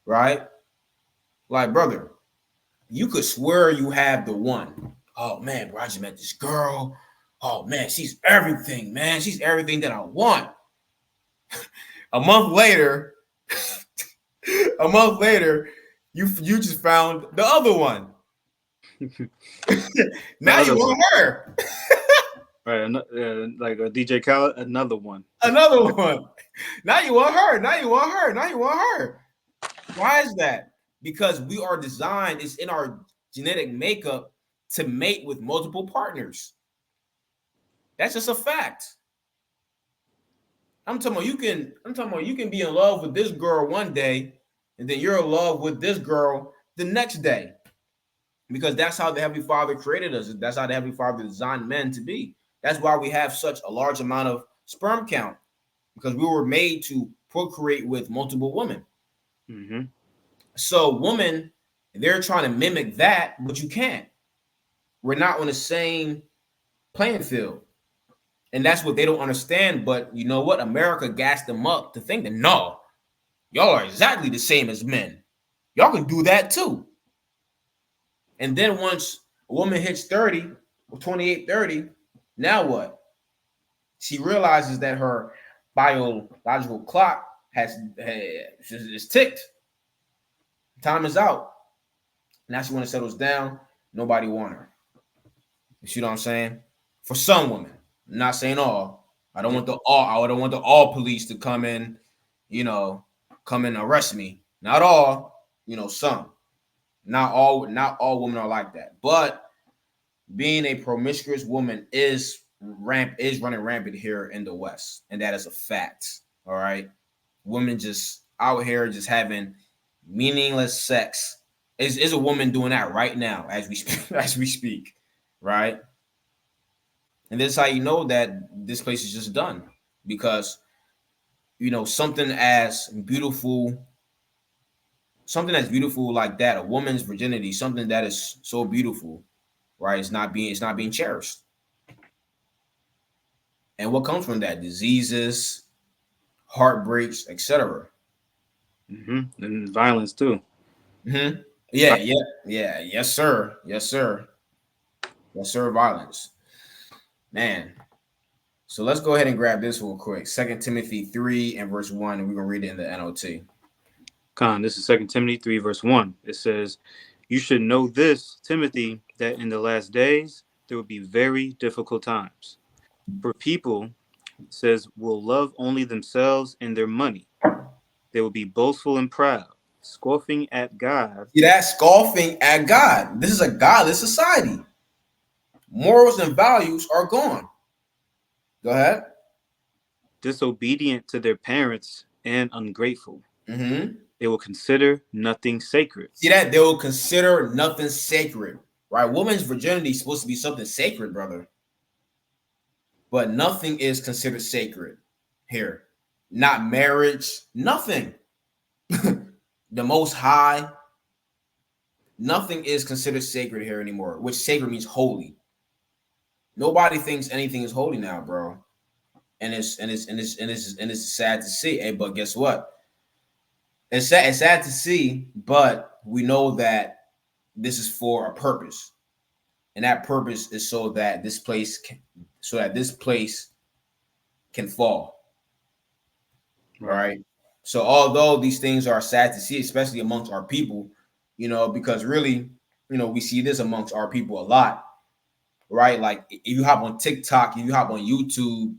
right? Like, brother, you could swear you have the one. Oh man, bro, I just met this girl. Oh man, she's everything, man. She's everything that I want. A month later, a month later, you just found the other one. The Now you other one, want her. right? Like a DJ Khaled, another one. Another one. Now you want her. Now you want her. Now you want her. Why is that? Because we are designed, it's in our genetic makeup to mate with multiple partners. That's just a fact. I'm talking about you can be in love with this girl one day, and then you're in love with this girl the next day. Because that's how the Heavenly Father created us. That's how the Heavenly Father designed men to be. That's why we have such a large amount of sperm count, because we were made to procreate with multiple women. Mm-hmm. So women, they're trying to mimic that, but you can't. We're not on the same playing field. And that's what they don't understand. But you know what? America gassed them up to think that no, y'all are exactly the same as men. Y'all can do that too. And then once a woman hits 30 or 28, 30, now what? She realizes that her biological clock is ticked. Time is out. Now she want to settle down. Nobody want her. You see what I'm saying? For some women, I'm not saying all. I don't want the all police to come in, come and arrest me. Not all, some. Not all women are like that. But being a promiscuous woman is running rampant here in the West, and that is a fact. All right, women just out here just having meaningless sex. Is a woman doing that right now as we speak, right? And this is how you know that this place is just done, because something as beautiful like that, a woman's virginity, something that is so beautiful, right? It's not being cherished. And what comes from that? Diseases, heartbreaks, etc. Mm-hmm. And violence too. Mm-hmm. Yeah. Yes, sir. Yes, sir. Yes, sir. Violence, man. So let's go ahead and grab this real quick. 2 Timothy 3 and verse 1, and we're gonna read it in the NOT. This is 2 Timothy 3, verse 1. It says, "You should know this, Timothy, that in the last days there will be very difficult times. For people, it says, will love only themselves and their money. They will be boastful and proud, scoffing at God, See that? Scoffing at God. This is a godless society. Morals and values are gone. Go ahead. disobedient to their parents, and ungrateful. Mm-hmm. They will consider nothing sacred." See that? They will consider nothing sacred. Right? Woman's virginity is supposed to be something sacred, brother. But nothing is considered sacred here. Not marriage, nothing. The most high, nothing is considered sacred here anymore, which sacred means holy. Nobody thinks anything is holy now, bro. And it's sad to see. Hey, but guess what? It's sad to see, but we know that this is for a purpose. And that purpose is so that this place can fall. Right. So although these things are sad to see, especially amongst our people, because really, we see this amongst our people a lot, right? Like if you hop on TikTok, if you hop on YouTube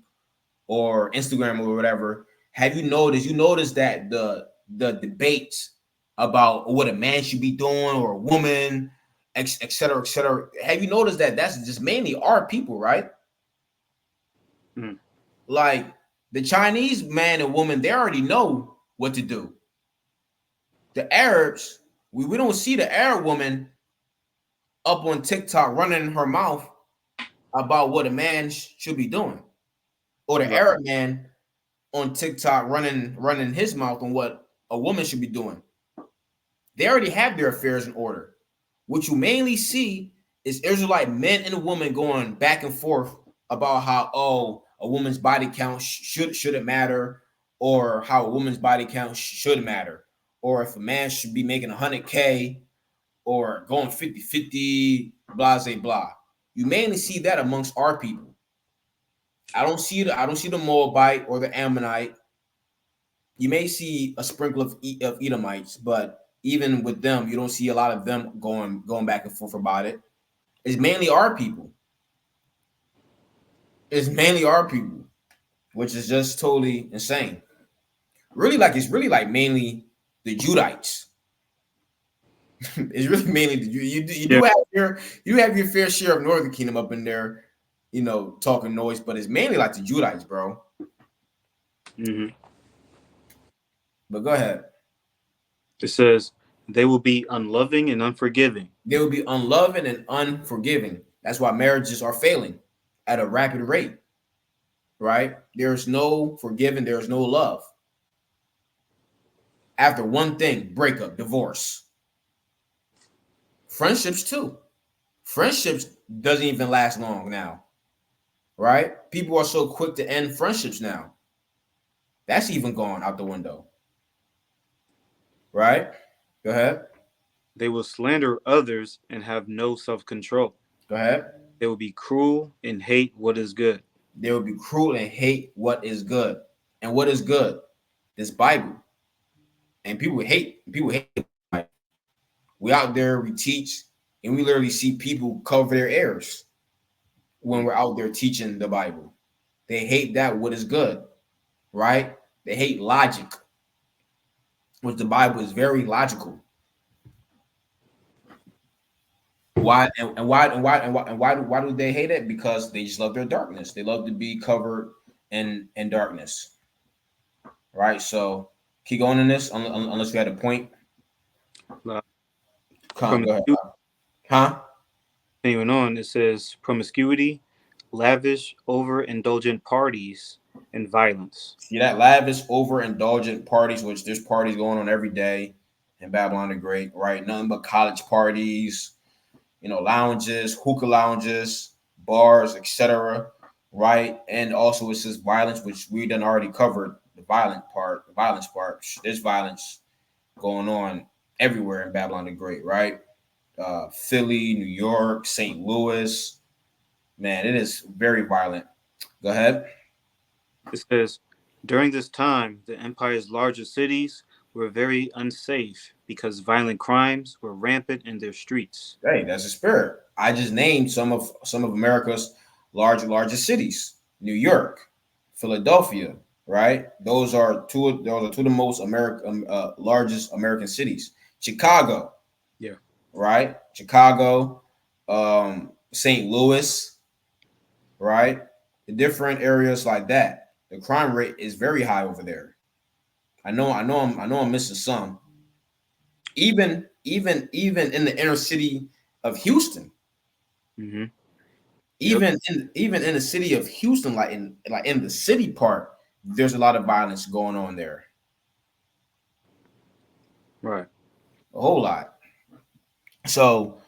or Instagram or whatever, have you noticed? You notice that the debates about what a man should be doing or a woman, et cetera, et cetera. Have you noticed that that's just mainly our people, right? Mm. Like the Chinese man and woman, they already know what to do. The Arabs, we don't see the Arab woman up on TikTok running her mouth about what a man should be doing, or the Right. Arab man on TikTok running his mouth on what a woman should be doing. They already have their affairs in order. What you mainly see is Israelite men and women going back and forth about how, a woman's body count shouldn't matter, or how a woman's body count should matter, or if a man should be making 100K or going 50-50, blah, blah, blah. You mainly see that amongst our people. I don't see the Moabite or the Ammonite. You may see a sprinkle of Edomites, but even with them, you don't see a lot of them going back and forth about it. It's mainly our people. It's mainly our people, which is just totally insane. It's really like mainly the Judites. It's really mainly Yeah. you have your fair share of Northern Kingdom up in there, talking noise, but it's mainly like the Judites, bro. Mm-hmm. But go ahead. It says they will be unloving and unforgiving. They will be unloving and unforgiving. That's why marriages are failing at a rapid rate, right? There's no forgiving, there's no love. After one thing, breakup, divorce. Friendships too. Friendships doesn't even last long now, right? People are so quick to end friendships now. That's even gone out the window, right? Go ahead. They will slander others and have no self-control. Go ahead. They will be cruel and hate what is good. They will be cruel and hate what is good. And what is good? This Bible. And people hate it. We out there, we teach, and we literally see people cover their errors when we're out there teaching the Bible. They hate that what is good, right? They hate logic, which the Bible is very logical. Why do they hate it? Because they just love their darkness. They love to be covered in darkness, right? So keep going in this unless you had a point. Come, go ahead. Huh? Continuing on, it says promiscuity, lavish, overindulgent parties, and violence. See that lavish, overindulgent parties, which there's parties going on every day in Babylon the Great, right? Nothing but college parties, lounges, hookah lounges, bars, etc. Right? And also it says violence, which we done already covered the violence part. There's violence going on everywhere in Babylon the Great, right? Philly, New York, St. Louis. Man, it is very violent. Go ahead. It says, during this time, the empire's largest cities were very unsafe because violent crimes were rampant in their streets. Hey, that's a spirit. I just named some of America's largest cities: New York, Philadelphia. Right? Those are two of the most largest American cities. Chicago. Yeah. Right? Chicago, St. Louis. Right? The different areas like that. The crime rate is very high over there. I know I'm missing some. Even in the inner city of Houston. Mm-hmm. Even in the city of Houston, like in the city part, there's a lot of violence going on there. Right. A whole lot. So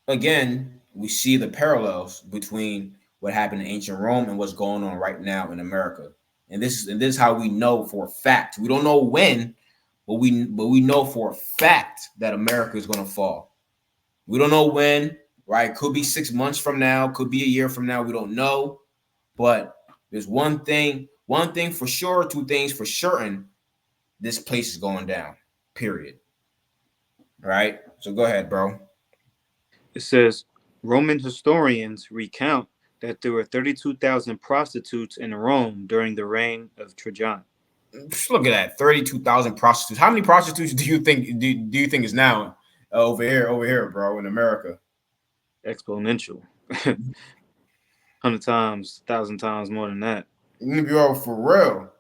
again, we see the parallels between what happened in ancient Rome and what's going on right now in America. And this is how we know for a fact. We don't know when, but we know for a fact that America is going to fall. We don't know when, right? Could be 6 months from now, could be a year from now. We don't know. But there's one thing for sure, two things for certain. This place is going down, period. Right? So go ahead, bro. It says, Roman historians recount that there were 32,000 prostitutes in Rome during the reign of Trajan. Look at that, 32,000 prostitutes. How many prostitutes do you think is now over here, bro, in America? Exponential. 100 times, 1,000 times more than that. Bro, for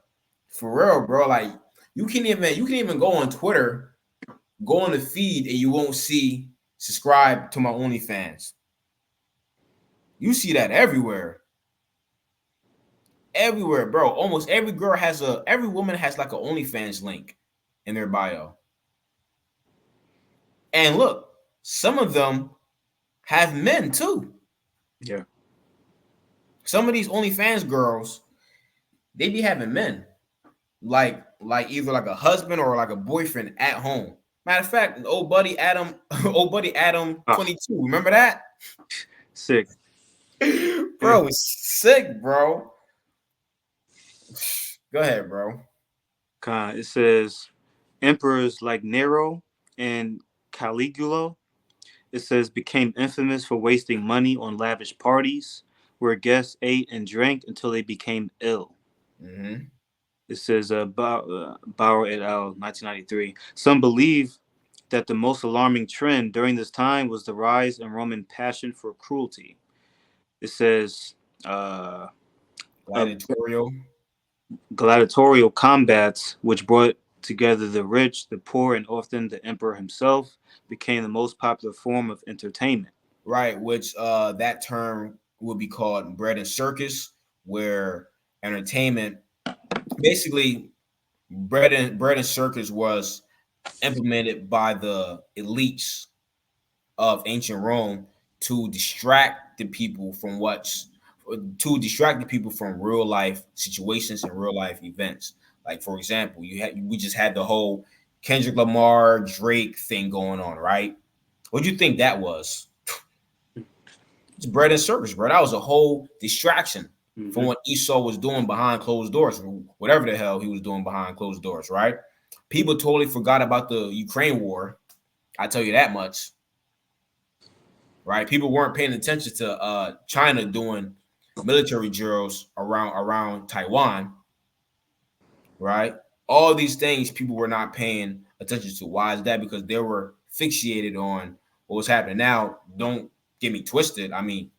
real, bro. Like you can even go on Twitter, go on the feed, and you won't see subscribe to my OnlyFans. You see that everywhere. Everywhere, bro. Almost every woman has like an OnlyFans link in their bio. And look, some of them have men too. Yeah. Some of these OnlyFans girls, they be having men like either like a husband or like a boyfriend at home. Matter of fact, old buddy Adam, old buddy Adam Ah, 22. Remember that? sick. Bro, it's sick, bro. Go ahead, bro. It says emperors like Nero and Caligula, it says, became infamous for wasting money on lavish parties where guests ate and drank until they became ill. Mm-hmm. It says Bauer et al. 1993. Some believe that the most alarming trend during this time was the rise in Roman passion for cruelty. It says uh, uh, Gladiatorial. gladiatorial combats, which brought together the rich, the poor, and often the emperor himself, became the most popular form of entertainment. Right, which that term would be called bread and circus, where entertainment basically bread and circus was implemented by the elites of ancient Rome to distract the people from real life situations and real life events. Like for example, we just had the whole Kendrick Lamar Drake thing going on, right? What do you think that was? It's bread and circus, bro. That was a whole distraction from Mm-hmm. what Esau was doing behind closed doors, whatever the hell he was doing behind closed doors, right? People totally forgot about the Ukraine war. I tell you that much, right? People weren't paying attention to China doing military drills around Taiwan, right? All these things people were not paying attention to. Why is that? Because they were fixated on what was happening. Now, don't get me twisted. I mean,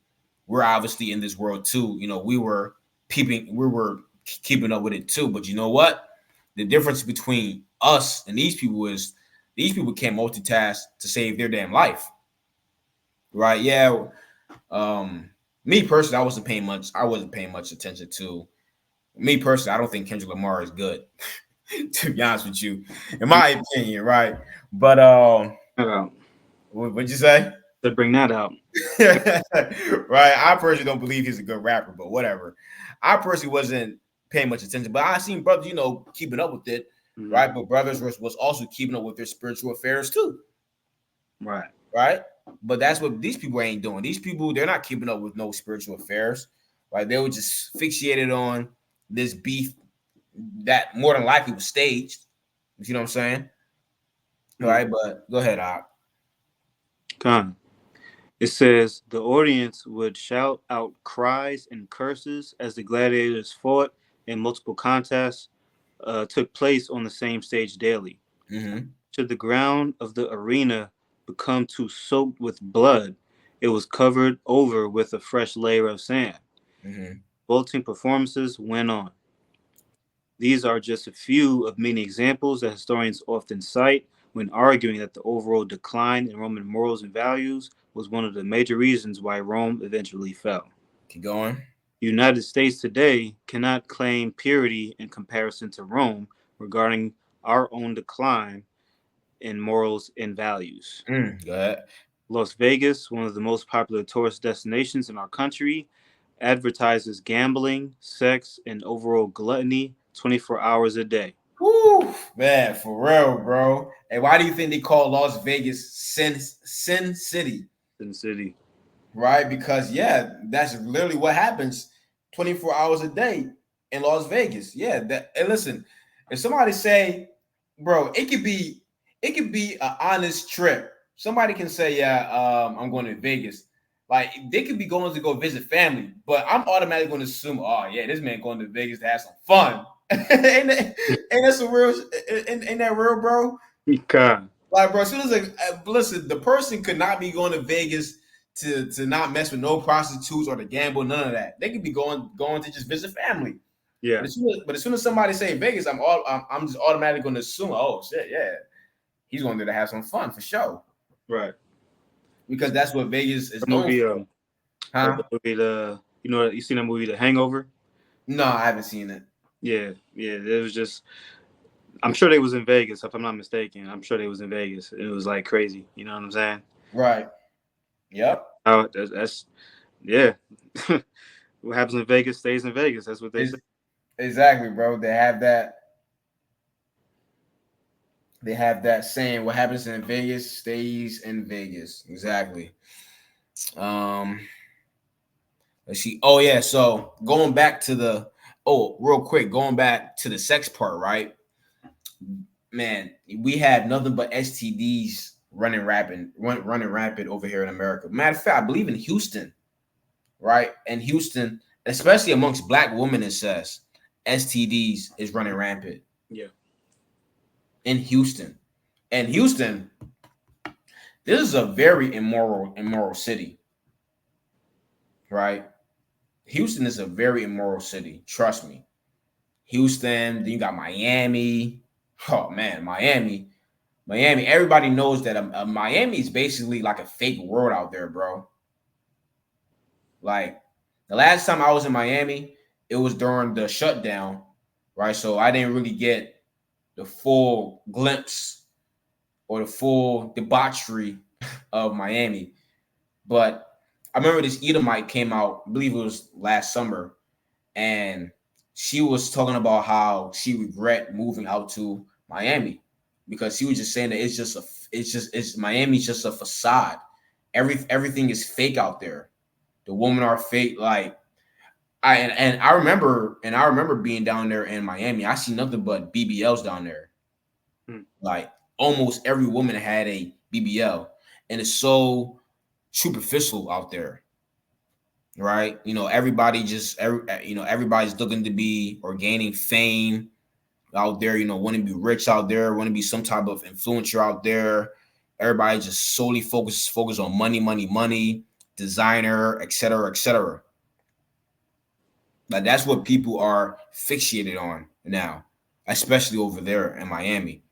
we're obviously in this world too. You know, we were keeping up with it too. But you know what? The difference between us and these people is these people can't multitask to save their damn life, right? Yeah. Um, Me personally, I wasn't paying much attention to. Me personally, I don't think Kendrick Lamar is good. To be honest with you, in my opinion, right? But what'd you say? To bring that out. Right. I personally don't believe he's a good rapper, but whatever. I personally wasn't paying much attention, but I seen brothers, keeping up with it, Mm-hmm. right? But brothers was also keeping up with their spiritual affairs too, Right. right? But that's what these people ain't doing. These people, they're not keeping up with no spiritual affairs, right? They were just fixated on this beef that more than likely was staged. You know what I'm saying? All Mm-hmm. right, but go ahead, Op. It says the audience would shout out cries and curses as the gladiators fought, and multiple contests took place on the same stage daily. Mm-hmm. Should the ground of the arena become too soaked with blood, it was covered over with a fresh layer of sand. Mm-hmm. Vaulting performances went on. These are just a few of many examples that historians often cite when arguing that the overall decline in Roman morals and values was one of the major reasons why Rome eventually fell. Keep going. The United States today cannot claim purity in comparison to Rome regarding our own decline in morals and values. Go ahead. Las Vegas, one of the most popular tourist destinations in our country, advertises gambling, sex, and overall gluttony 24 hours a day. Woo, man, for real, bro. And why do you think they call Las Vegas Sin City? In the city. Right? Because yeah, that's literally what happens 24 hours a day in Las Vegas. Yeah, that and listen, if somebody say, bro, it could be an honest trip. Somebody can say, yeah, I'm going to Vegas. Like they could be going to go visit family, but I'm automatically going to assume, oh yeah, this man going to Vegas to have some fun. Ain't that some real? Ain't that real, bro? God. Like, bro, as soon as listen, the person could not be going to Vegas to not mess with no prostitutes or to gamble, none of that. They could be going to just visit family. Yeah. But as soon as somebody say Vegas, I'm just automatically going to assume, oh shit, yeah, he's going there to have some fun for sure, Right. because that's what Vegas is The known movie, for, like huh? the movie, you seen that movie, The Hangover? No, I haven't seen it. Yeah, yeah. It was just, I'm sure they was in Vegas, if I'm not mistaken. I'm sure they was in Vegas. It was like crazy. You know what I'm saying? Right. Yep. That's yeah. What happens in Vegas stays in Vegas. That's what they say. Exactly, bro. They have that. They have that saying, "What happens in Vegas stays in Vegas." Exactly. Um, let's see. Oh yeah. So going back to the real quick, going back to the sex part, right? Man, we had nothing but STDs running rampant over here in America. Matter of fact, I believe in Houston, right? In Houston, especially amongst black women, it says STDs is running rampant. Yeah. In Houston. And Houston, this is a very immoral city, right? Houston is a very immoral city. Trust me. Houston, then you got Miami. Oh man, Miami. Everybody knows that Miami is basically like a fake world out there, bro. Like the last time I was in Miami, it was during the shutdown, right? So I didn't really get the full glimpse or the full debauchery of Miami. But I remember this Edomite came out, I believe it was last summer, and she was talking about how she regret moving out to Miami because she was just saying that it's Miami's just a facade. Everything is fake out there. The women are fake. Like I remember being down there in Miami. I see nothing but BBLs down there. Hmm. Like almost every woman had a BBL, and it's so superficial out there, right? Everybody's looking to be or gaining fame out there. Want to be rich out there, want to be some type of influencer out there. Everybody just solely focus on money, money, money, designer, etc., etc. Like that's what people are fixated on now, especially over there in Miami.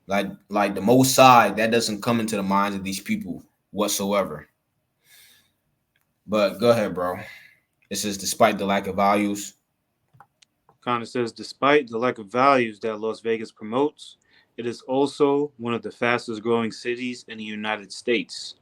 Like the most side that doesn't come into the minds of these people whatsoever. But go ahead, bro. It says despite the lack of values. Kind of says, despite the lack of values that Las Vegas promotes, it is also one of the fastest growing cities in the United States.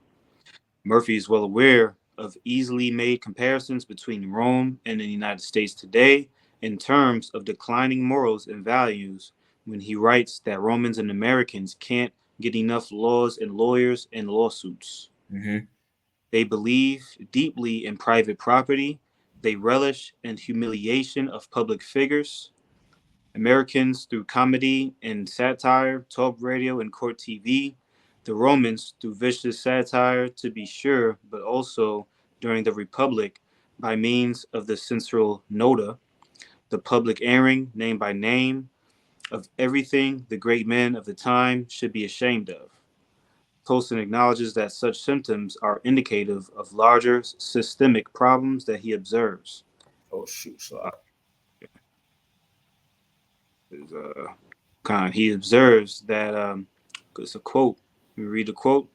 Murphy is well aware of easily made comparisons between Rome and the United States today in terms of declining morals and values when he writes that Romans and Americans can't get enough laws and lawyers and lawsuits. Mm-hmm. They believe deeply in private property. They relish in humiliation of public figures. Americans through comedy and satire, talk radio, and court TV. The Romans through vicious satire, to be sure, but also during the Republic by means of the censoral nota, the public airing, name by name, of everything the great men of the time should be ashamed of. Tolson acknowledges that such symptoms are indicative of larger systemic problems that he observes. Oh shoot, Uh, sorry. he observes that it's a quote. Let me read the quote.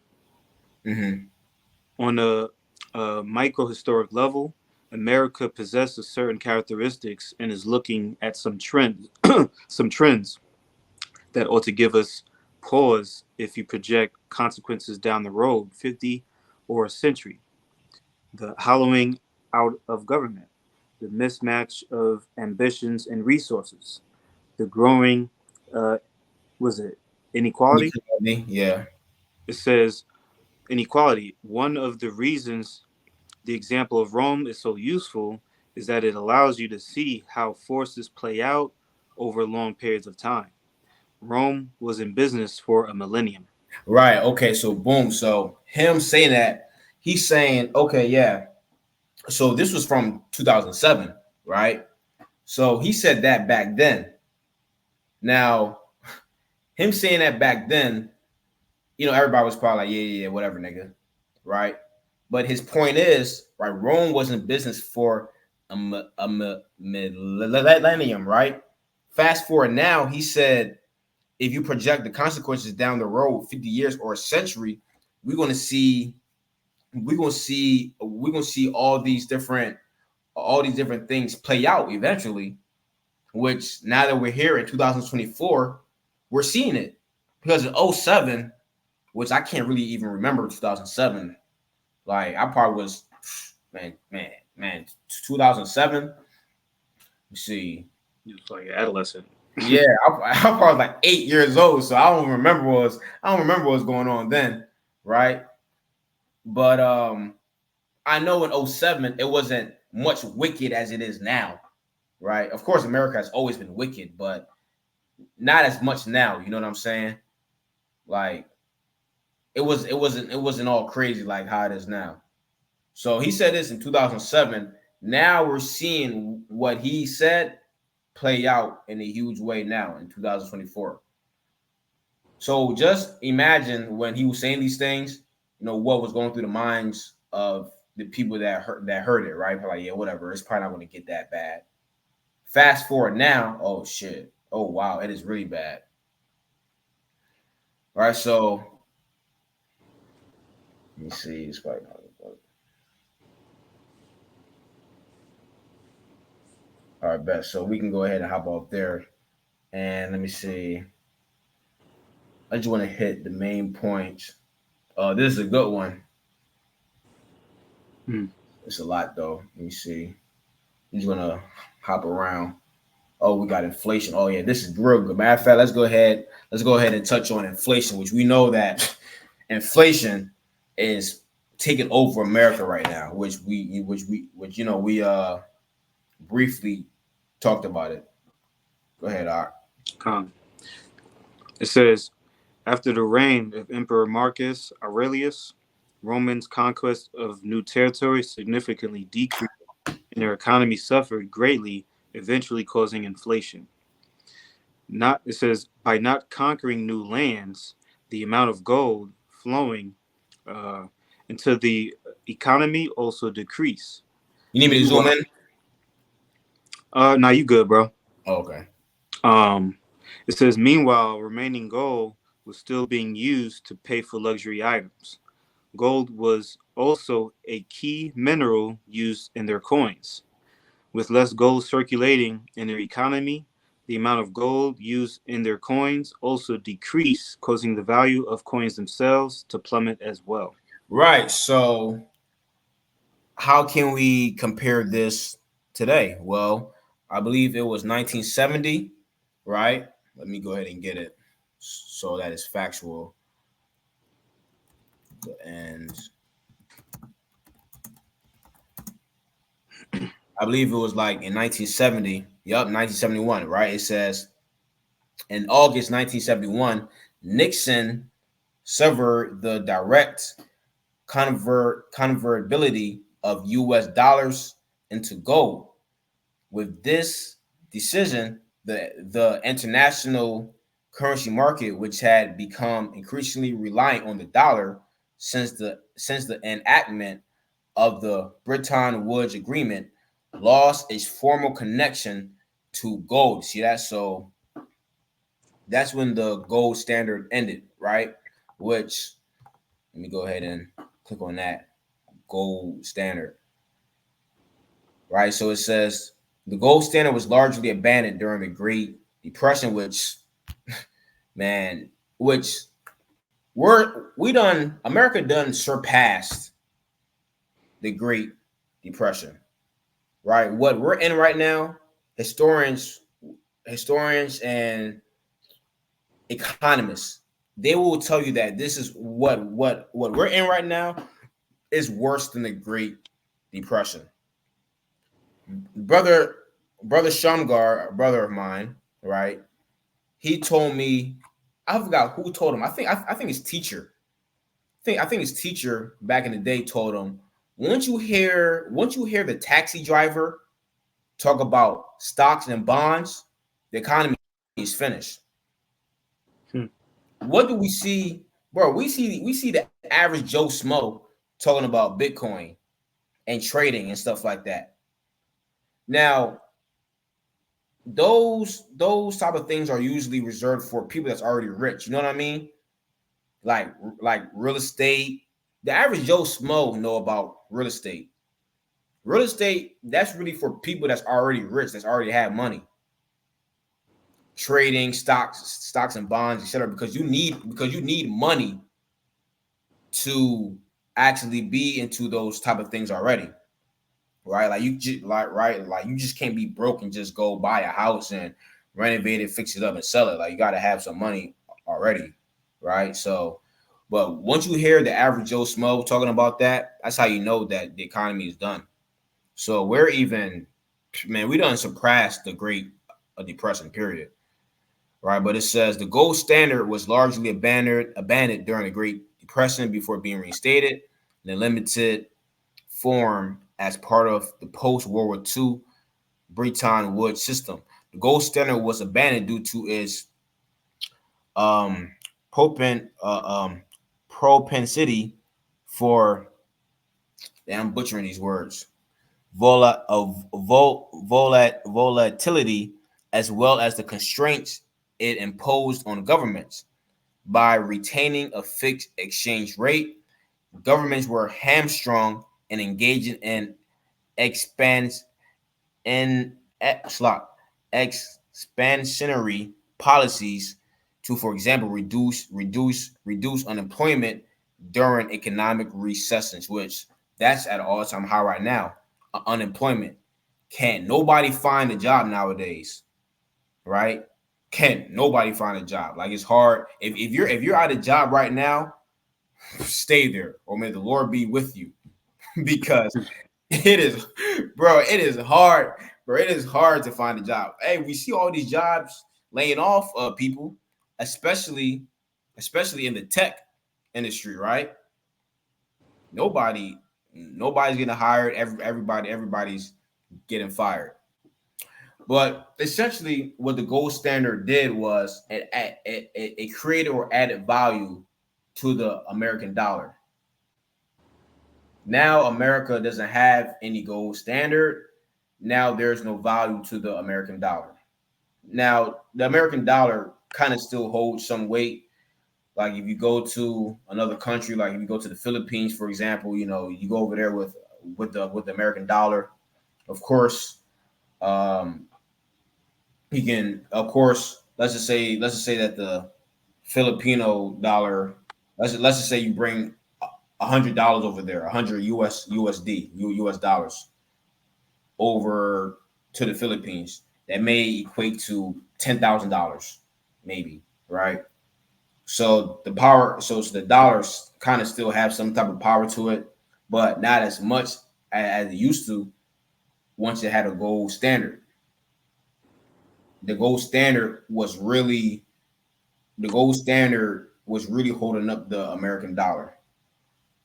Mm-hmm. On a microhistoric level, America possesses certain characteristics and is looking at some trends, some trends that ought to give us pause if you project consequences down the road, 50 or a century. The hollowing out of government, the mismatch of ambitions and resources, the growing, uh, was it inequality? Yeah. It says inequality. One of the reasons the example of Rome is so useful is that it allows you to see how forces play out over long periods of time. Rome was in business for a millennium. Right. Okay. So boom. So him saying that, he's saying, okay, yeah. So this was from 2007, right? So he said that back then. Now, him saying that back then, everybody was probably like, yeah, yeah, yeah, whatever, nigga, right? But his point is, right? Rome was in business for a millennium, right? Fast forward now, he said, if you project the consequences down the road, 50 years or a century, we're gonna see, we're gonna see all these different things play out eventually. Which now that we're here in 2024, we're seeing it because in '07, which I can't really even remember 2007. Like I probably was, man. man, 2007. Let's see. He was like an adolescent. Yeah, I was like 8 years old, so I don't remember what's going on then, right? But I know in '07 it wasn't much wicked as it is now, right? Of course, America has always been wicked, but not as much now. You know what I'm saying? Like it wasn't all crazy like how it is now. So he said this in 2007. Now we're seeing what he said play out in a huge way now in 2024. So just imagine when he was saying these things, what was going through the minds of the people that heard it, right? Like, yeah, whatever. It's probably not going to get that bad. Fast forward now, oh shit. Oh wow, it is really bad. All right, so let me see. It's probably not. All right, best. So we can go ahead and hop off there. And let me see. I just want to hit the main points. This is a good one. Hmm. It's a lot though. Let me see. I'm just gonna hop around. Oh, we got inflation. Oh yeah, this is real good. Matter of fact, let's go ahead. Let's go ahead and touch on inflation, which we know that inflation is taking over America right now. Which we briefly talked about it. Go ahead, Art. Con. It says, after the reign of Emperor Marcus Aurelius, Romans' conquest of new territory significantly decreased and their economy suffered greatly, eventually causing inflation. Not it says by not conquering new lands, the amount of gold flowing uh, into the economy also decreased. You need me to zoom Meanwhile, in? now you good, bro. Oh, okay. Um, it says meanwhile, remaining gold was still being used to pay for luxury items. Gold was also a key mineral used in their coins. With less gold circulating in their economy, the amount of gold used in their coins also decreased, causing the value of coins themselves to plummet as well. Right. So how can we compare this today? Well, I believe it was 1970, right? Let me go ahead and get it so that is factual. And I believe it was like in 1970. Yup, 1971, right? It says in August 1971, Nixon severed the direct convertibility of US dollars into gold. With this decision, the international currency market, which had become increasingly reliant on the dollar since the enactment of the Bretton Woods Agreement, lost its formal connection to gold. See that? So that's when the gold standard ended, right? Which let me go ahead and click on that gold standard, right? So it says the gold standard was largely abandoned during the Great Depression, which man, which America done surpassed the Great Depression, right? What we're in right now, historians and economists, they will tell you that this is what we're in right now is worse than the Great Depression. Brother brother Shamgar, a brother of mine, right? He told me, I forgot who told him. I think his teacher. I think his teacher back in the day told him, once you hear the taxi driver talk about stocks and bonds, the economy is finished. Hmm. What do we see, bro? We see the average Joe Smo talking about Bitcoin and trading and stuff like that. Now, those type of things are usually reserved for people that's already rich. You know what I mean? Like like real estate. The average Joe Smo know about real estate. Real estate, that's really for people that's already rich, that's already have money. Trading stocks and bonds, etc. Because you need money to actually be into those type of things already, right? Like you just like you just can't be broke and just go buy a house and renovate it, fix it up, and sell it. Like you got to have some money already, right? So, but once you hear the average Joe Smo talking about that, that's how you know that the economy is done. So we're even, man, we done surpassed the Great Depression period, right? But it says the gold standard was largely abandoned during the Great Depression before being reinstated in a limited form as part of the post-World War II Bretton Woods system. The gold standard was abandoned due to its um, propen, propensity for, I'm butchering these words, volatility, as well as the constraints it imposed on governments. By retaining a fixed exchange rate, governments were hamstrung in engaging in expans in expansionary policies to, for example, reduce unemployment during economic recessions, which that's at an all-time high right now. Unemployment. Can't nobody find a job nowadays, right? Can't nobody find a job. Like it's hard. If you're out of job right now, stay there, or may the Lord be with you, because it is, bro. It is hard, bro. It is hard to find a job. Hey, we see all these jobs laying off people, especially, especially in the tech industry, right? Nobody, nobody's getting hired. Everybody's getting fired. But essentially, what the gold standard did was it created or added value to the American dollar. Now America doesn't have any gold standard. Now there's no value to the American dollar. Now the American dollar kind of still holds some weight. Like if you go to another country, like if you go to the Philippines, for example, you know, you go over there with the American dollar. Of course, um, you can, of course, let's just say that the Filipino dollar, let's just say you bring $100 over there, 100 US dollars over to the Philippines. That may equate to $10,000, maybe, right? So the power, so the dollars kind of still have some type of power to it, but not as much as it used to once it had a gold standard. The gold standard was really the gold standard was really holding up the American dollar.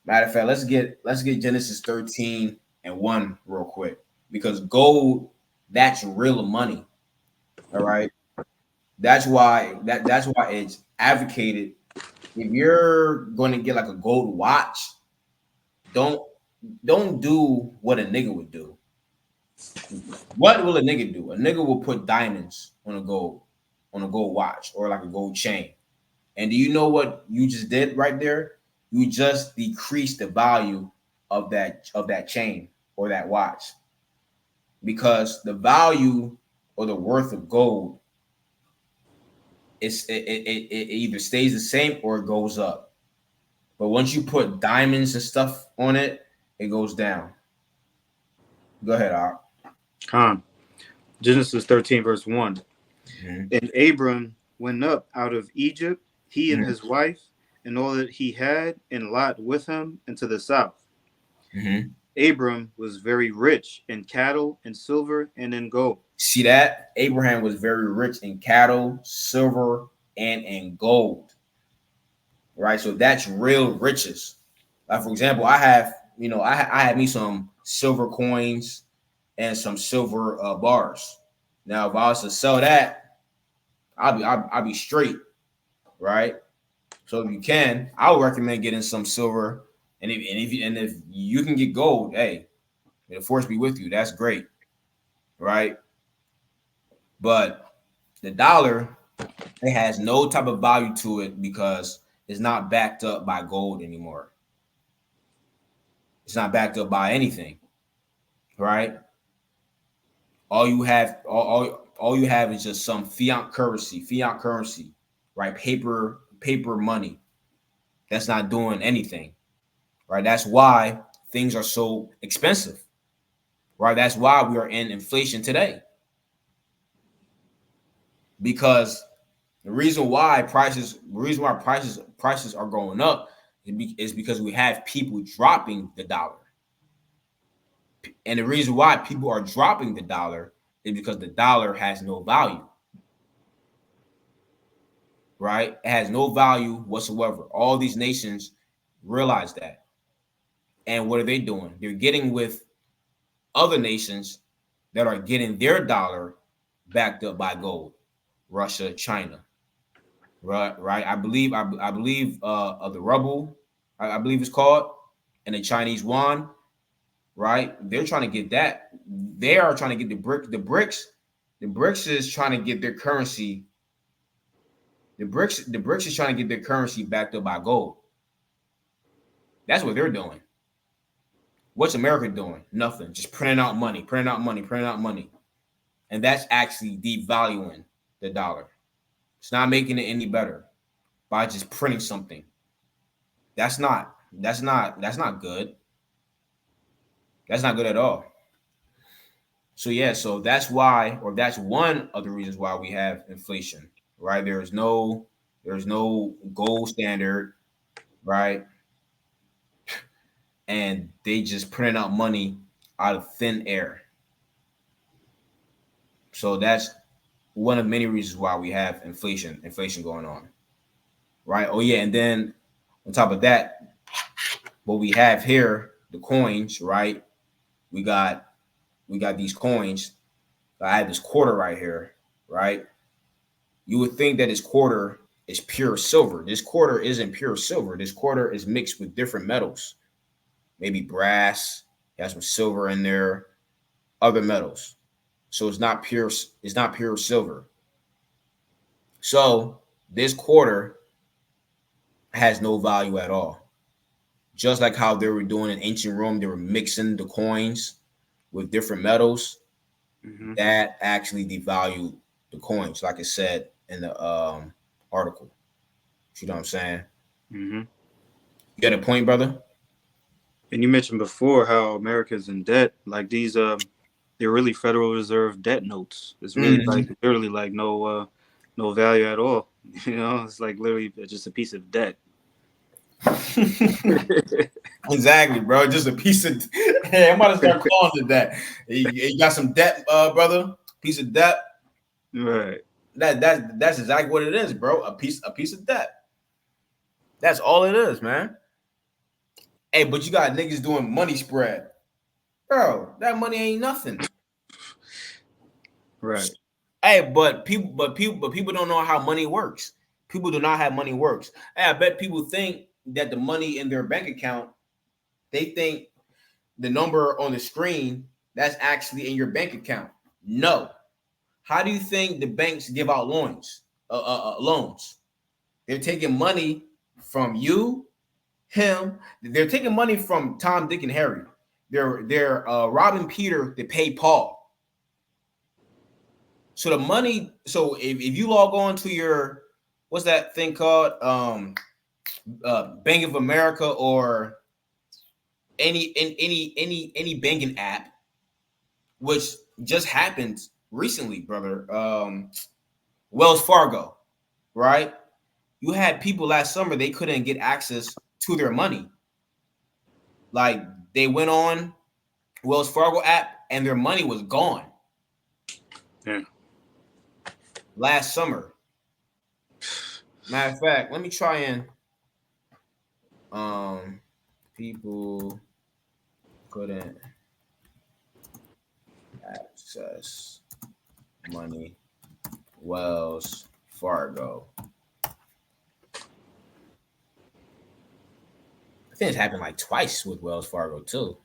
Matter of fact, let's get Genesis 13:1 real quick, because gold, that's real money. All right. That's why it's advocated. If you're going to get like a gold watch, don't don't do what a nigga would do. What will a nigga do? A nigga will put diamonds on a gold watch or like a gold chain. And do you know what you just did right there? You just decreased the value of that chain or that watch, because the value or the worth of gold it either stays the same or it goes up. But once you put diamonds and stuff on it, it goes down. Go ahead, Art. Con. Genesis 13, verse 1. Mm-hmm. And Abram went up out of Egypt, he and Mm-hmm. his wife, and all that he had, and Lot with him into the south. Mm-hmm. Abram was very rich in cattle, and silver, and in gold. See that? Abraham was very rich in cattle, silver, and in gold. Right? So that's real riches. Like for example, I have, I have me some silver coins and some silver bars. Now, if I was to sell that, I'll be straight, right? So if you can, I would recommend getting some silver, and if you can get gold, hey, may the force be with you. That's great, right? But the dollar, it has no type of value to it because it's not backed up by gold anymore. It's not backed up by anything, right? All you have is just some fiat currency, right? Paper money that's not doing anything, right? That's why things are so expensive, right? That's why we are in inflation today. Because the reason why prices are going up is because we have people dropping the dollar. And the reason why people are dropping the dollar is because the dollar has no value. Right? It has no value whatsoever. All these nations realize that. And what are they doing? They're getting with other nations that are getting their dollar backed up by gold. Russia, China. Right, right. I believe of the ruble, I believe it's called, and the Chinese yuan, right? They're trying to get that. They are trying to get the BRICS is trying to get their currency. The BRICS is trying to get their currency backed up by gold. That's what they're doing. What's America doing? Nothing. Just printing out money, printing out money, printing out money. And that's actually devaluing the dollar. It's not making it any better by just printing something. That's not good. That's not good at all. So yeah, so that's why, or that's one of the reasons why we have inflation, right? There's no gold standard, right? And they just printing out money out of thin air. So that's one of many reasons why we have inflation going on, right? Oh yeah, and then on top of that, what we have here, the coins, right? We got these coins. I have this quarter right here, right? You would think that this quarter is pure silver. This quarter isn't pure silver. This quarter is mixed with different metals, maybe brass, has some silver in there, other metals. So it's not pure. It's not pure silver. So this quarter has no value at all. Just like how they were doing in ancient Rome, they were mixing the coins with different metals. Mm-hmm. That actually devalued the coins, like it said in the article. You know what I'm saying? Mm-hmm. You got a point, brother? And you mentioned before how America's in debt. Like these, they're really Federal Reserve debt notes. It's really like literally like no value at all. You know, it's like literally just a piece of debt. Exactly, bro. Just a piece of. Hey, I'm about to start calling it that. You got some debt, brother. Piece of debt. Right. That's exactly what it is, bro. A piece of debt. That's all it is, man. Hey, but you got niggas doing money spread, bro. That money ain't nothing. Right. Hey, but people don't know how money works. People do not have money works. Hey, I bet people think that the money in their bank account, they think the number on the screen that's actually in your bank account. No. How do you think the banks give out loans? Loans. They're taking money from you, him. They're taking money from Tom, Dick, and Harry. They're robbing Peter to pay Paul. So the money. So if you log on to your, what's that thing called? Bank of America or any banking app, which just happened recently, brother. Wells Fargo, right? You had people last summer, they couldn't get access to their money. Like they went on Wells Fargo app and their money was gone. Yeah. Last summer. Matter of fact, let me try and people couldn't access money. Wells Fargo. I think it's happened like twice with Wells Fargo too.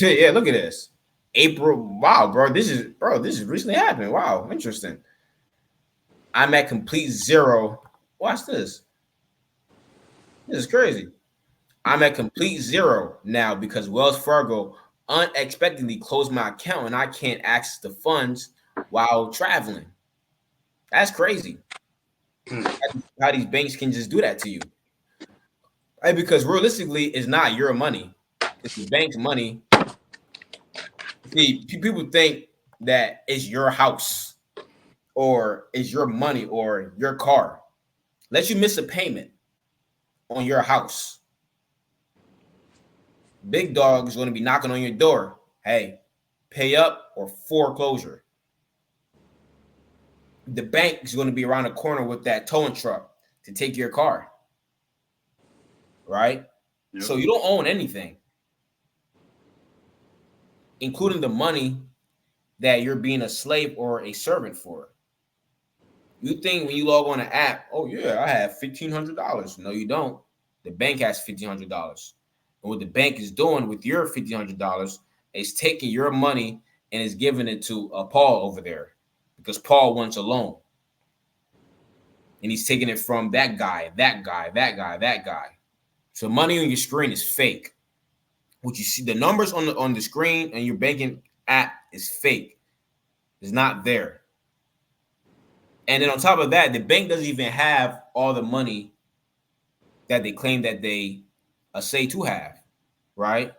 Yeah, look at this. April. Wow, bro. This is recently happened. Wow, interesting. I'm at complete zero. Watch this. This is crazy. I'm at complete zero now because Wells Fargo unexpectedly closed my account and I can't access the funds while traveling. That's crazy. How these banks can just do that to you. Right? Because realistically, it's not your money; it's the bank's money. See, people think that it's your house or it's your money or your car. Let you miss a payment on your house. Big dog is going to be knocking on your door. Hey, pay up or foreclosure. The bank is going to be around the corner with that towing truck to take your car, right? Yep. So you don't own anything, including the money that you're being a slave or a servant for. You think when you log on an app, oh yeah, I have $1,500. No, you don't. The bank has $1,500. And what the bank is doing with your $1,500 is taking your money and is giving it to Paul over there because Paul wants a loan. And he's taking it from that guy, that guy, that guy, that guy. So money on your screen is fake. What you see, the numbers on the screen and your banking app is fake. It's not there. And then on top of that, the bank doesn't even have all the money that they claim that they say to have, right?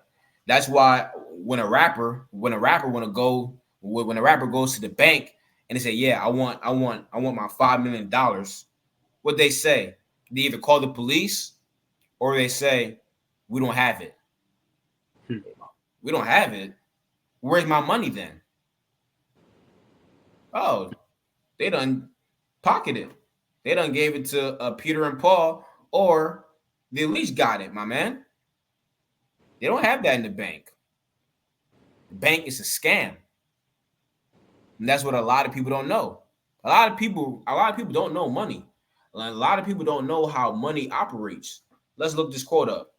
That's why when a rapper want to go, when a rapper goes to the bank and they say, "Yeah, I want my $5 million," what they say, they either call the police or they say, "We don't have it. Hmm. We don't have it. Where's my money then?" Oh, they done pocketed. They done gave it to Peter and Paul, or they at least got it, my man. They don't have that in the bank. The bank is a scam. And that's what a lot of people don't know. A lot of people don't know money. A lot of people don't know how money operates. Let's look this quote up.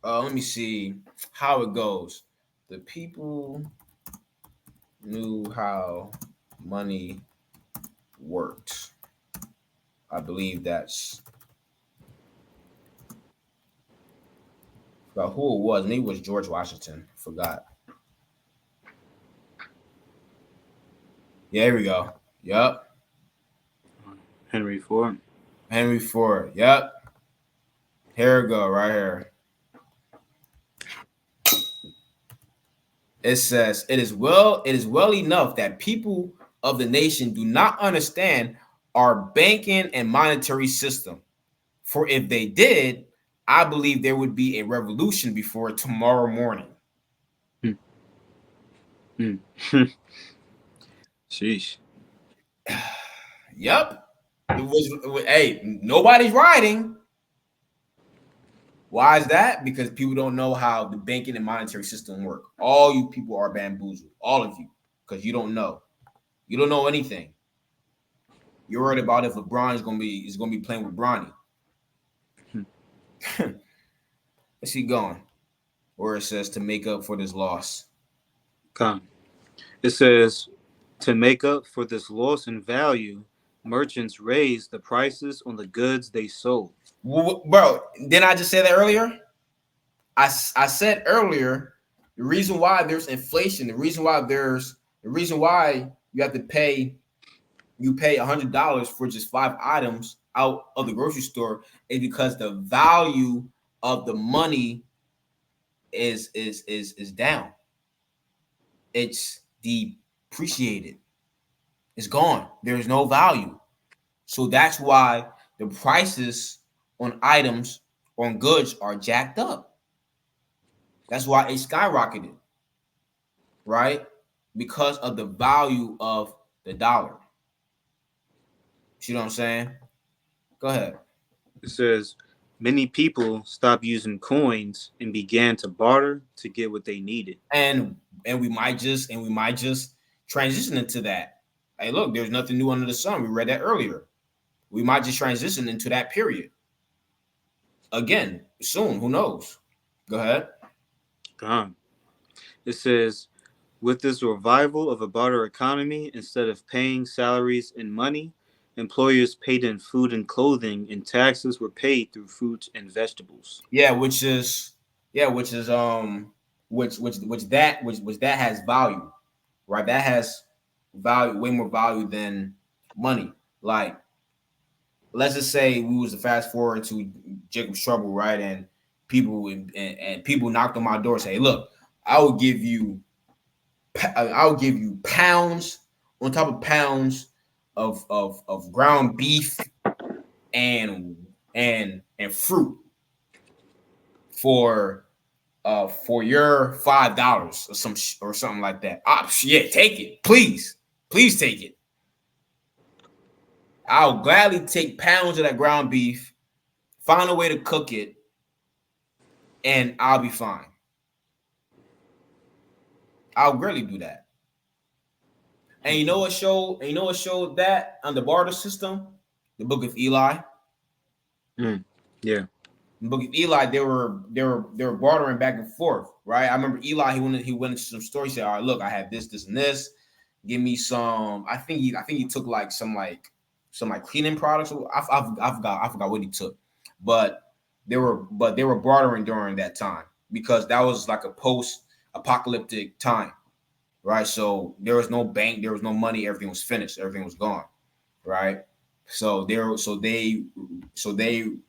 Let me see how it goes. The people knew how money worked. I believe that's about who it was. Maybe it was George Washington. Forgot. Yeah, here we go. Yep. Henry Ford. Henry Ford. Yep. Here we go, right here. It says, it is well enough that people of the nation do not understand our banking and monetary system. For if they did, I believe there would be a revolution before tomorrow morning. Hmm. Hmm. Sheesh. Yep. Hey, nobody's riding. Why is that? Because people don't know how the banking and monetary system work. All you people are bamboozled. All of you. Because you don't know. You don't know anything. You're worried about if LeBron is gonna be playing with Bronny. Hmm. Let's keep going. Where it says to make up for this loss. Con. It says to make up for this loss in value, merchants raised the prices on the goods they sold. Bro, didn't I just say that earlier? I said earlier the reason why there's inflation, the reason why you have to pay $100 for just 5 items out of the grocery store is because the value of the money is down. It's depreciated. It's gone. There's no value. So that's why the prices on items on goods are jacked up. That's why it skyrocketed, right? Because of the value of the dollar. You know what I'm saying? Go ahead. It says many people stopped using coins and began to barter to get what they needed. And we might just transition into that. Hey, look, there's nothing new under the sun. We read that earlier. We might just transition into that period again soon. Who knows? Go ahead. Gone. It says with this revival of a barter economy, instead of paying salaries in money, employers paid in food and clothing, and taxes were paid through fruits and vegetables. Yeah, which that has value, right? That has value, way more value than money. Like let's just say we was to fast forward to Jacob's Trouble, right? And people knocked on my door and say, "Look, I will give you pounds on top of pounds of ground beef and and fruit for your $5 or something like that. Yeah, take it, please take it. I'll gladly take pounds of that ground beef, find a way to cook it, and I'll be fine. I'll really do that. And you know what showed? And you know what showed that on the barter system? The Book of Eli. Yeah. In the Book of Eli, they were bartering back and forth, right? I remember Eli. He went into some stories. Said, "All right, look, I have this, and this. Give me some." I think he took like some cleaning products. I forgot what he took, but they were bartering during that time because that was like a post-apocalyptic time, right? So there was no bank, there was no money, everything was finished, everything was gone, right? So they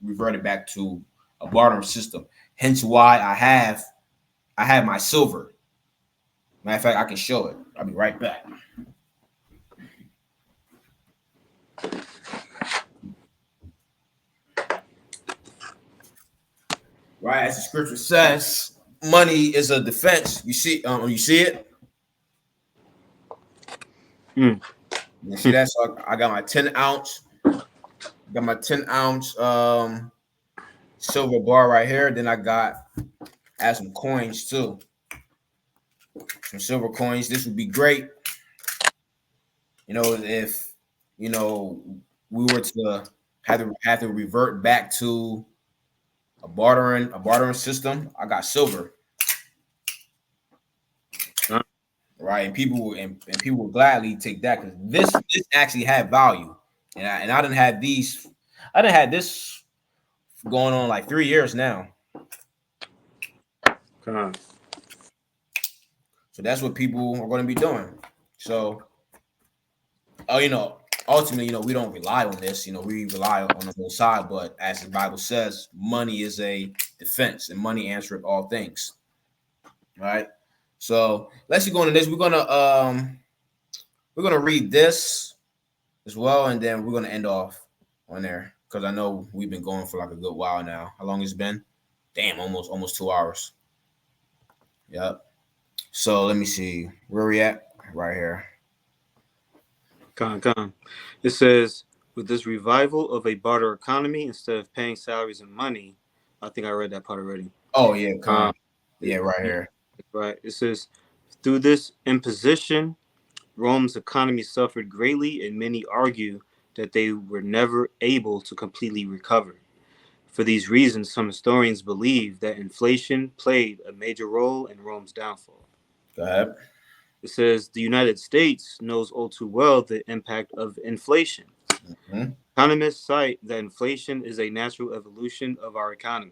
reverted back to a bartering system. Hence why I have my silver. Matter of fact, I can show it. I'll be right back. Right, as the scripture says, money is a defense. You see it? Mm. You see that? So I got my 10-ounce. Got my 10-ounce silver bar right here. Then I add some coins too. Some silver coins. This would be great. If you know we were to have to revert back to a bartering system. I got silver, right? And people will gladly take that because this actually had value. And I didn't have these. I didn't have this going on like 3 years now. God. So that's what people are going to be doing. So, oh, ultimately, we don't rely on this. We rely on the whole side. But as the Bible says, money is a defense, and money answereth all things. Right. So let's go into this. We're gonna read this as well, and then we're gonna end off on there because I know we've been going for like a good while now. How long it's been? Damn, almost 2 hours. Yep. So let me see where we at right here. Con. It says, with this revival of a barter economy instead of paying salaries in money, I think I read that part already. Oh yeah, Um, yeah, right here. right. It says, through this imposition, Rome's economy suffered greatly, and many argue that they were never able to completely recover. For these reasons, some historians believe that inflation played a major role in Rome's downfall. Go ahead. It says the United States knows all too well the impact of inflation. Mhm. Economists cite that inflation is a natural evolution of our economy.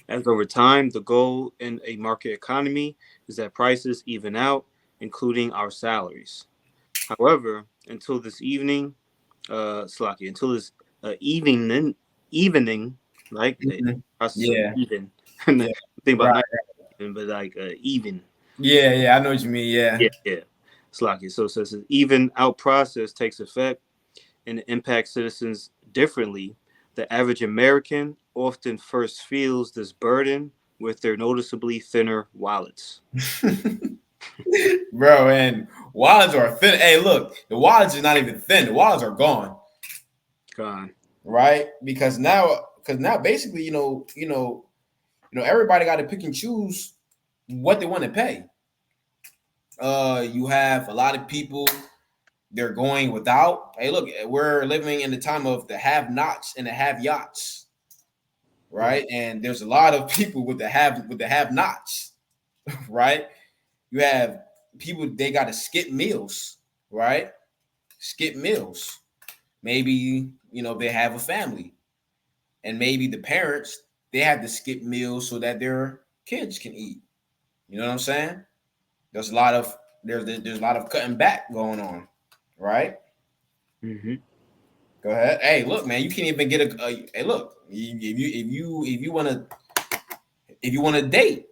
As over time, the goal in a market economy is that prices even out, including our salaries. However, until this evening, like the Mhm. process of Yeah, even, think yeah, about right. not even, but like even. Yeah, yeah. I know what you mean. Yeah. Yeah. Slocky. So it says an even out process takes effect and impacts citizens differently. The average American often first feels this burden with their noticeably thinner wallets. Bro, and wallets are thin. Hey, look, the wallets are not even thin. The wallets are gone, Gone. right? Because now, basically, everybody got to pick and choose what they want to pay. You have a lot of people they're going without. Hey, look, we're living in the time of the have-nots and the have-yachts, right? And there's a lot of people with the have-nots, right? You have people they got to skip meals, right? Skip meals. Maybe they have a family, and maybe the parents they have to skip meals so that their kids can eat. You know what I'm saying? There's a lot of there's a lot of cutting back going on, right? Mm-hmm. Go ahead. Hey, look, man, you can't even get a hey, look, if you want to date,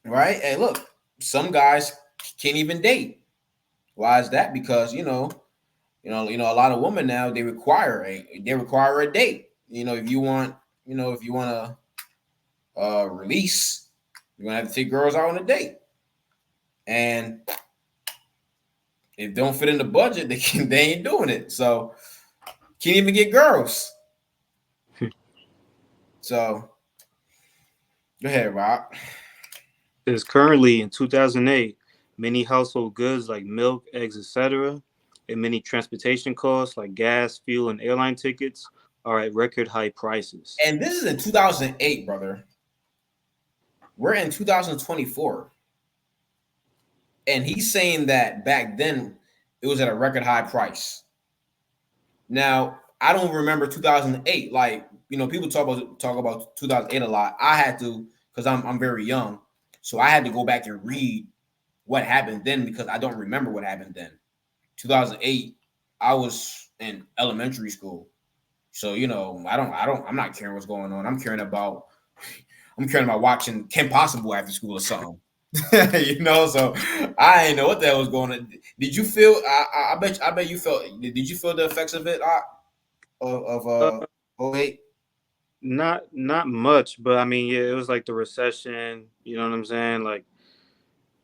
right? Hey, look, some guys can't even date. Why is that? Because a lot of women now they require a date. If you want, if you want to release, you're gonna have to take girls out on a date, and if they don't fit in the budget, they ain't doing it. So can't even get girls. So go ahead, Rob. Since currently in 2008, many household goods like milk, eggs, etc., and many transportation costs like gas, fuel, and airline tickets are at record high prices. And this is in 2008, brother. We're in 2024. And he's saying that back then it was at a record high price. Now, I don't remember 2008. Like, people talk about 2008 a lot. I had to, because I'm very young. So I had to go back and read what happened then because I don't remember what happened then. 2008, I was in elementary school. So, I'm not caring what's going on. I'm caring about watching Kim Possible after school or something. So I didn't know what the hell was going on. Did you feel? I bet you felt. Did you feel the effects of it? Uh, Of '08? not much, but I mean, yeah, it was like the recession. You know what I'm saying? Like,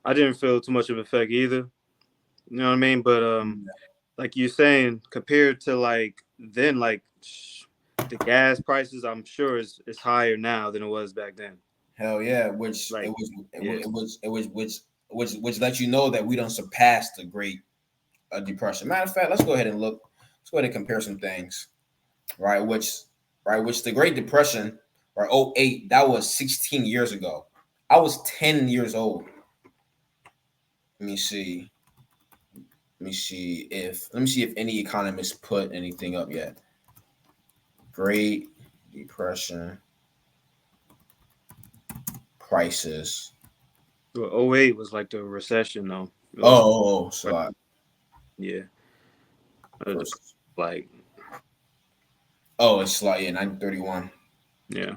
I didn't feel too much of an effect either. You know what I mean? But like you're saying, compared to like then, like the gas prices, I'm sure is higher now than it was back then. Hell yeah! Which it Like, was. yeah. Which let you know that we don't surpass the Great Depression. Matter of fact, let's go ahead and look. Let's go ahead and compare some things. Which the Great Depression, right? '08. That was 16 years ago. I was 10 years old. Let me see. Let me see if any economists put anything up yet. Great Depression prices. Well, '08 was like the recession though. It was So yeah. It was versus. like Oh, it's like 1931. yeah.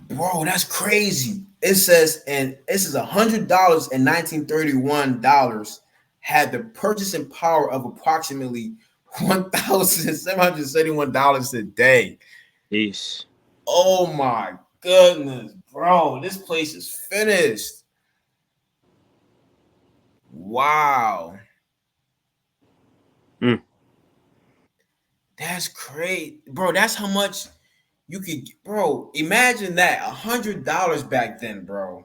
Bro, that's crazy. It says, and this is $100 in 1931 dollars had the purchasing power of approximately $1,771 a day. Peace. Oh my goodness, bro. This place is finished. Wow. Mm. That's great. Bro, that's how much you could, bro. Imagine that $100 back then, bro.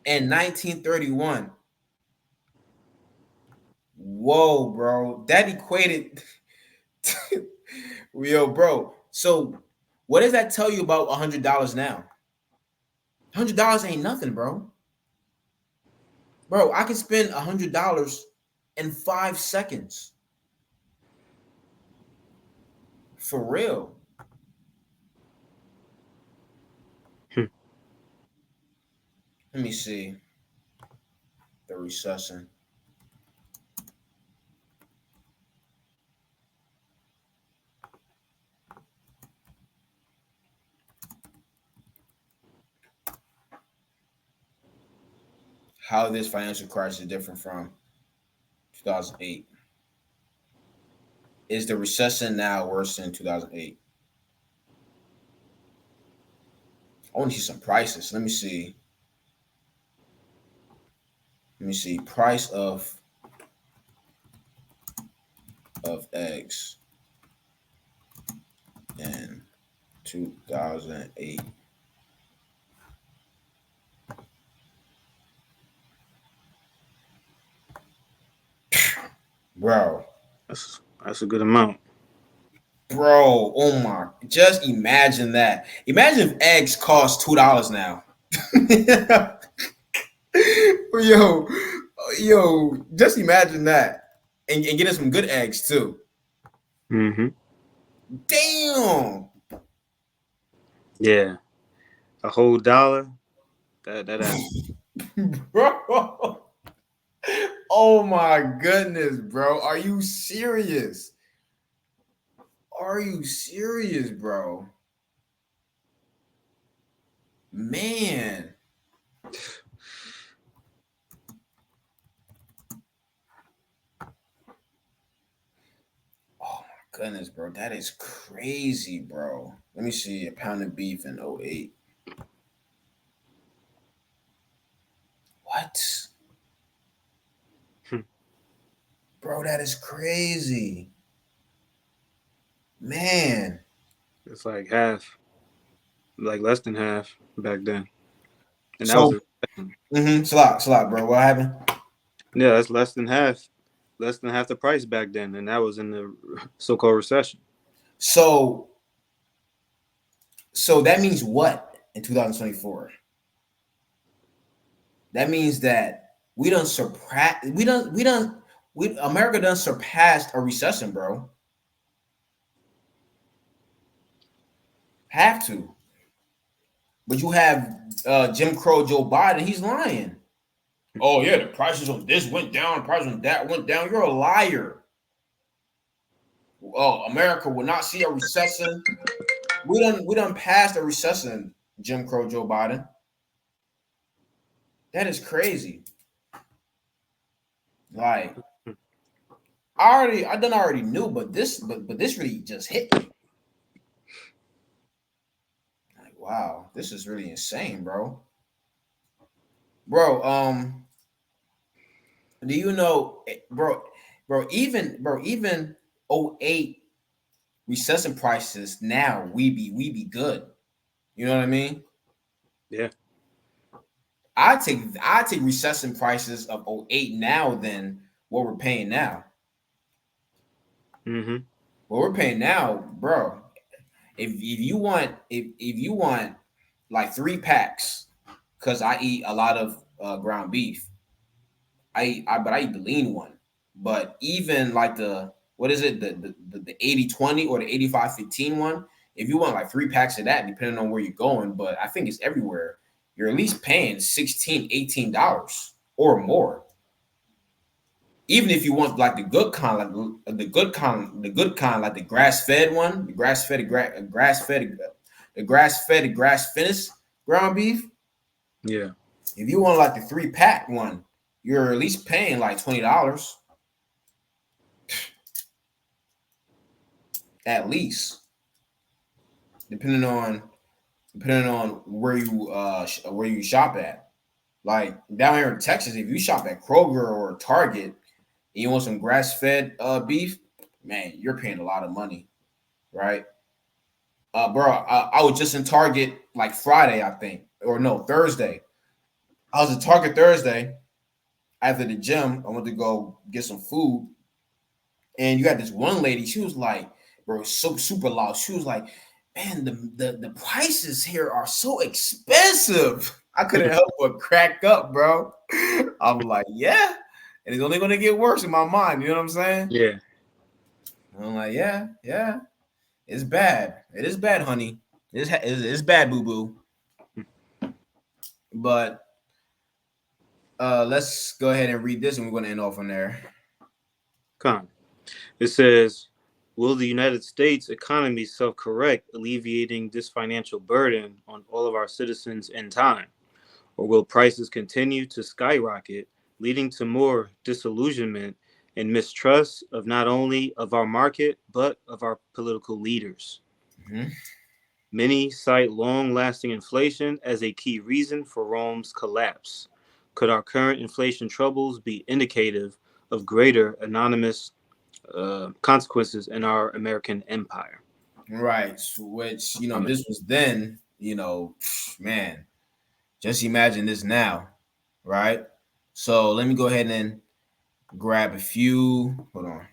In 1931. Whoa, bro. That equated. Yo, bro. So, what does that tell you about $100 now? $100 ain't nothing, bro. Bro, I can spend $100 in 5 seconds. For real. Hmm. Let me see. The recession. How this financial crisis is different from 2008. Is the recession now worse than 2008? I want to see some prices. Let me see. Let me see. Price of eggs in 2008. Bro. That's a good amount. Bro, oh my. Just imagine that. Imagine if eggs cost $2 now. yo, just imagine that. And getting some good eggs too. Mm-hmm. Damn. Yeah. A whole dollar. That adds. Bro. Oh my goodness, bro. Are you serious? Are you serious, bro? Man. Oh my goodness, bro. That is crazy, bro. Let me see a pound of beef in '08. What? Hmm. Bro, that is crazy. Man. It's like half, like less than half back then, and that was So, a recession. Slot, bro. What happened? Yeah, that's less than half the price back then, and that was in the so-called recession. So, so that means what in 2024? That means that we America done surpassed a recession, bro. Have to. But you have Jim Crow Joe Biden, he's lying. Oh yeah, the prices on this went down, the prices on that went down. You're a liar. Oh, America will not see a recession. We done passed a recession, Jim Crow Joe Biden. That is crazy. Like I already knew, but this really just hit me. Like, wow, this is really insane, bro. Bro, do you know, even '08 recession prices now we be good. You know what I mean? Yeah. I take recession prices of '08 now than what we're paying now. Mm-hmm. What we're paying now, bro. If you want like 3 packs, because I eat a lot of ground beef. I eat the lean one. But even like the what is it, the 80/20 or the 85/15 one, if you want like 3 packs of that, depending on where you're going, but I think it's everywhere, you're at least paying 16, $18 or more. Even if you want like the good kind, like the good kind, like the grass fed one, the grass finished ground beef. Yeah. If you want like the 3 pack one, you're at least paying like $20 at least, depending on where you shop at. Like down here in Texas, if you shop at Kroger or Target and you want some grass fed beef, man, you're paying a lot of money, right? Bro, I was just in Target like Friday, I think, or no, Thursday. I was at Target Thursday after the gym. I went to go get some food, and you got this one lady. She was like, bro, so super loud. She was like, man, the prices here are so expensive. I couldn't help but crack up, bro. I'm like, yeah, and it's only gonna get worse in my mind. You know what I'm saying? Yeah. I'm like, yeah, yeah, it's bad. It is bad, honey. It's bad, boo boo. But let's go ahead and read this, and we're gonna end off on there. Con. It says, will the United States economy self-correct, alleviating this financial burden on all of our citizens in time? Or will prices continue to skyrocket, leading to more disillusionment and mistrust of not only of our market, but of our political leaders? Mhm. Many cite long-lasting inflation as a key reason for Rome's collapse. Could our current inflation troubles be indicative of greater anonymous consequences in our American empire? Right. So which, I mean, this was then, man, just imagine this now, right? So let me go ahead and grab a few. Hold on.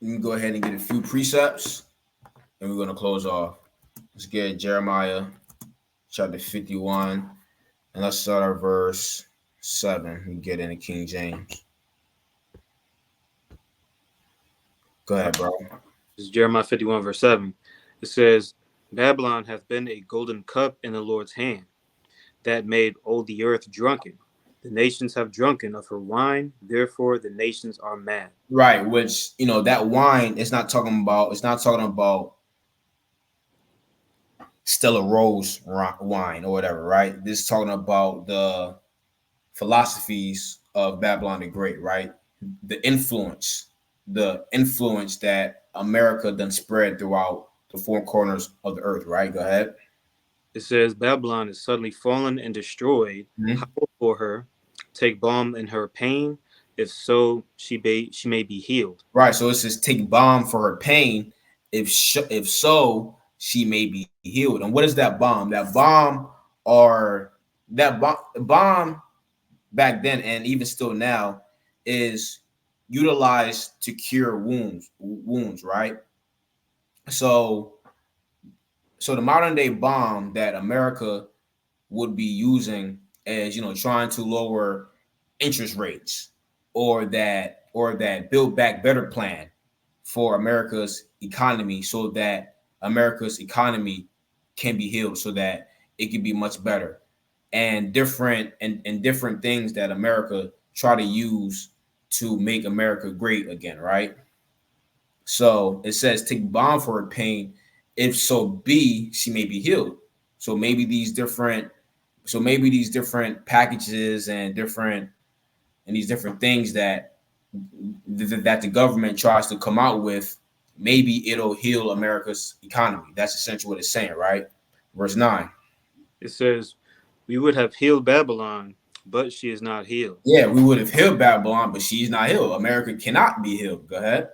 Let me go ahead and get a few precepts, and we're going to close off. Let's get Jeremiah chapter 51, and let's start our verse 7. We get into King James. Go ahead, bro. This is Jeremiah 51, verse 7. It says, Babylon hath been a golden cup in the Lord's hand, that made all the earth drunken. The nations have drunken of her wine, therefore the nations are mad. Right, which that wine is not talking about. It's not talking about Stella Rose wine or whatever, right? This is talking about the philosophies of Babylon the Great, right? The influence that America done spread throughout the four corners of the earth, right? Go ahead. It says, Babylon is suddenly fallen and destroyed. Mhm. Howl for her, take balm in her pain, if so she may be healed. Right. So it says take balm for her pain, if so she may be healed. And what is that balm? Or that bomb back then and even still now is utilized to cure wounds, right? So the modern day bomb that America would be using as trying to lower interest rates, or that build back better plan for America's economy, so that America's economy can be healed, so that it can be much better, and different things that America try to use to make America great again, right? So it says take balm for her pain, if so be she may be healed. So maybe these different packages and these different things that the government tries to come out with, maybe it'll heal America's economy. That's essentially what it's saying, right? Verse 9. It says, we would have healed Babylon, but she is not healed. Yeah, we would have healed Babylon, but she's not healed. America cannot be healed. Go ahead.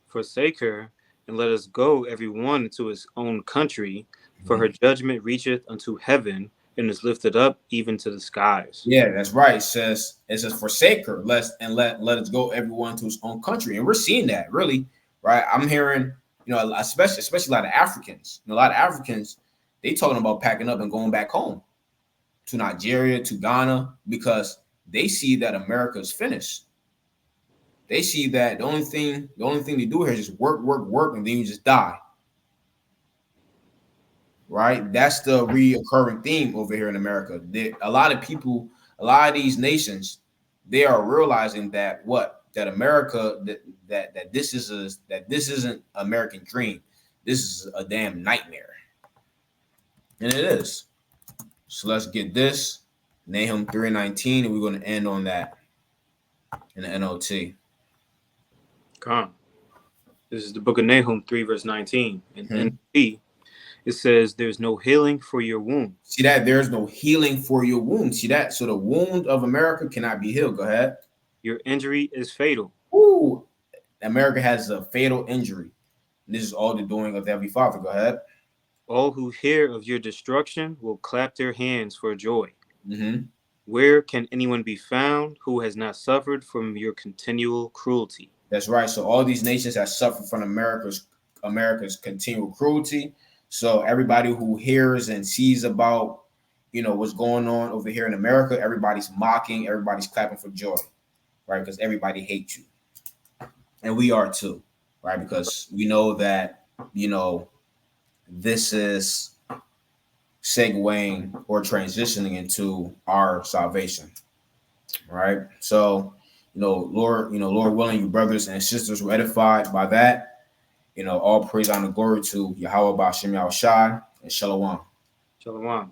Forsake her, and let us go every one to his own country, for Mhm. her judgment reacheth unto heaven, and is lifted up even to the skies. Yeah, that's right. It says forsake her, let us go everyone to his own country. And we're seeing that really, right? I'm hearing, especially a lot of Africans. A lot of Africans, they talking about packing up and going back home to Nigeria, to Ghana, because they see that America is finished. They see that the only thing they do here is just work, work, work, and then you just die. Right? That's the reoccurring theme over here in America. A lot of people, a lot of these nations, they are realizing that America that this isn't American dream. This is a damn nightmare, and it is. So let's get this Nahum 3:19, and we're going to end on that in the NOT. Come. This is the book of Nahum 3, verse 19. And Hmm. NP, it says, there's no healing for your wound. See that there's no healing for your wound. See that? So the wound of America cannot be healed. Go ahead. Your injury is fatal. Ooh, America has a fatal injury. And this is all the doing of the Heavenly Father. Go ahead. All who hear of your destruction will clap their hands for joy. Mm-hmm. Where can anyone be found who has not suffered from your continual cruelty? That's right. So all these nations have suffered from America's continual cruelty. So everybody who hears and sees about what's going on over here in America, everybody's mocking, everybody's clapping for joy, right? Because everybody hates you, and we are too, right? Because we know that this is segueing or transitioning into our salvation, right? So, Lord willing, you brothers and sisters were edified by that. All praise, honor, glory to Yahweh Ba'Shem Yahushai and Shalom. Shalom.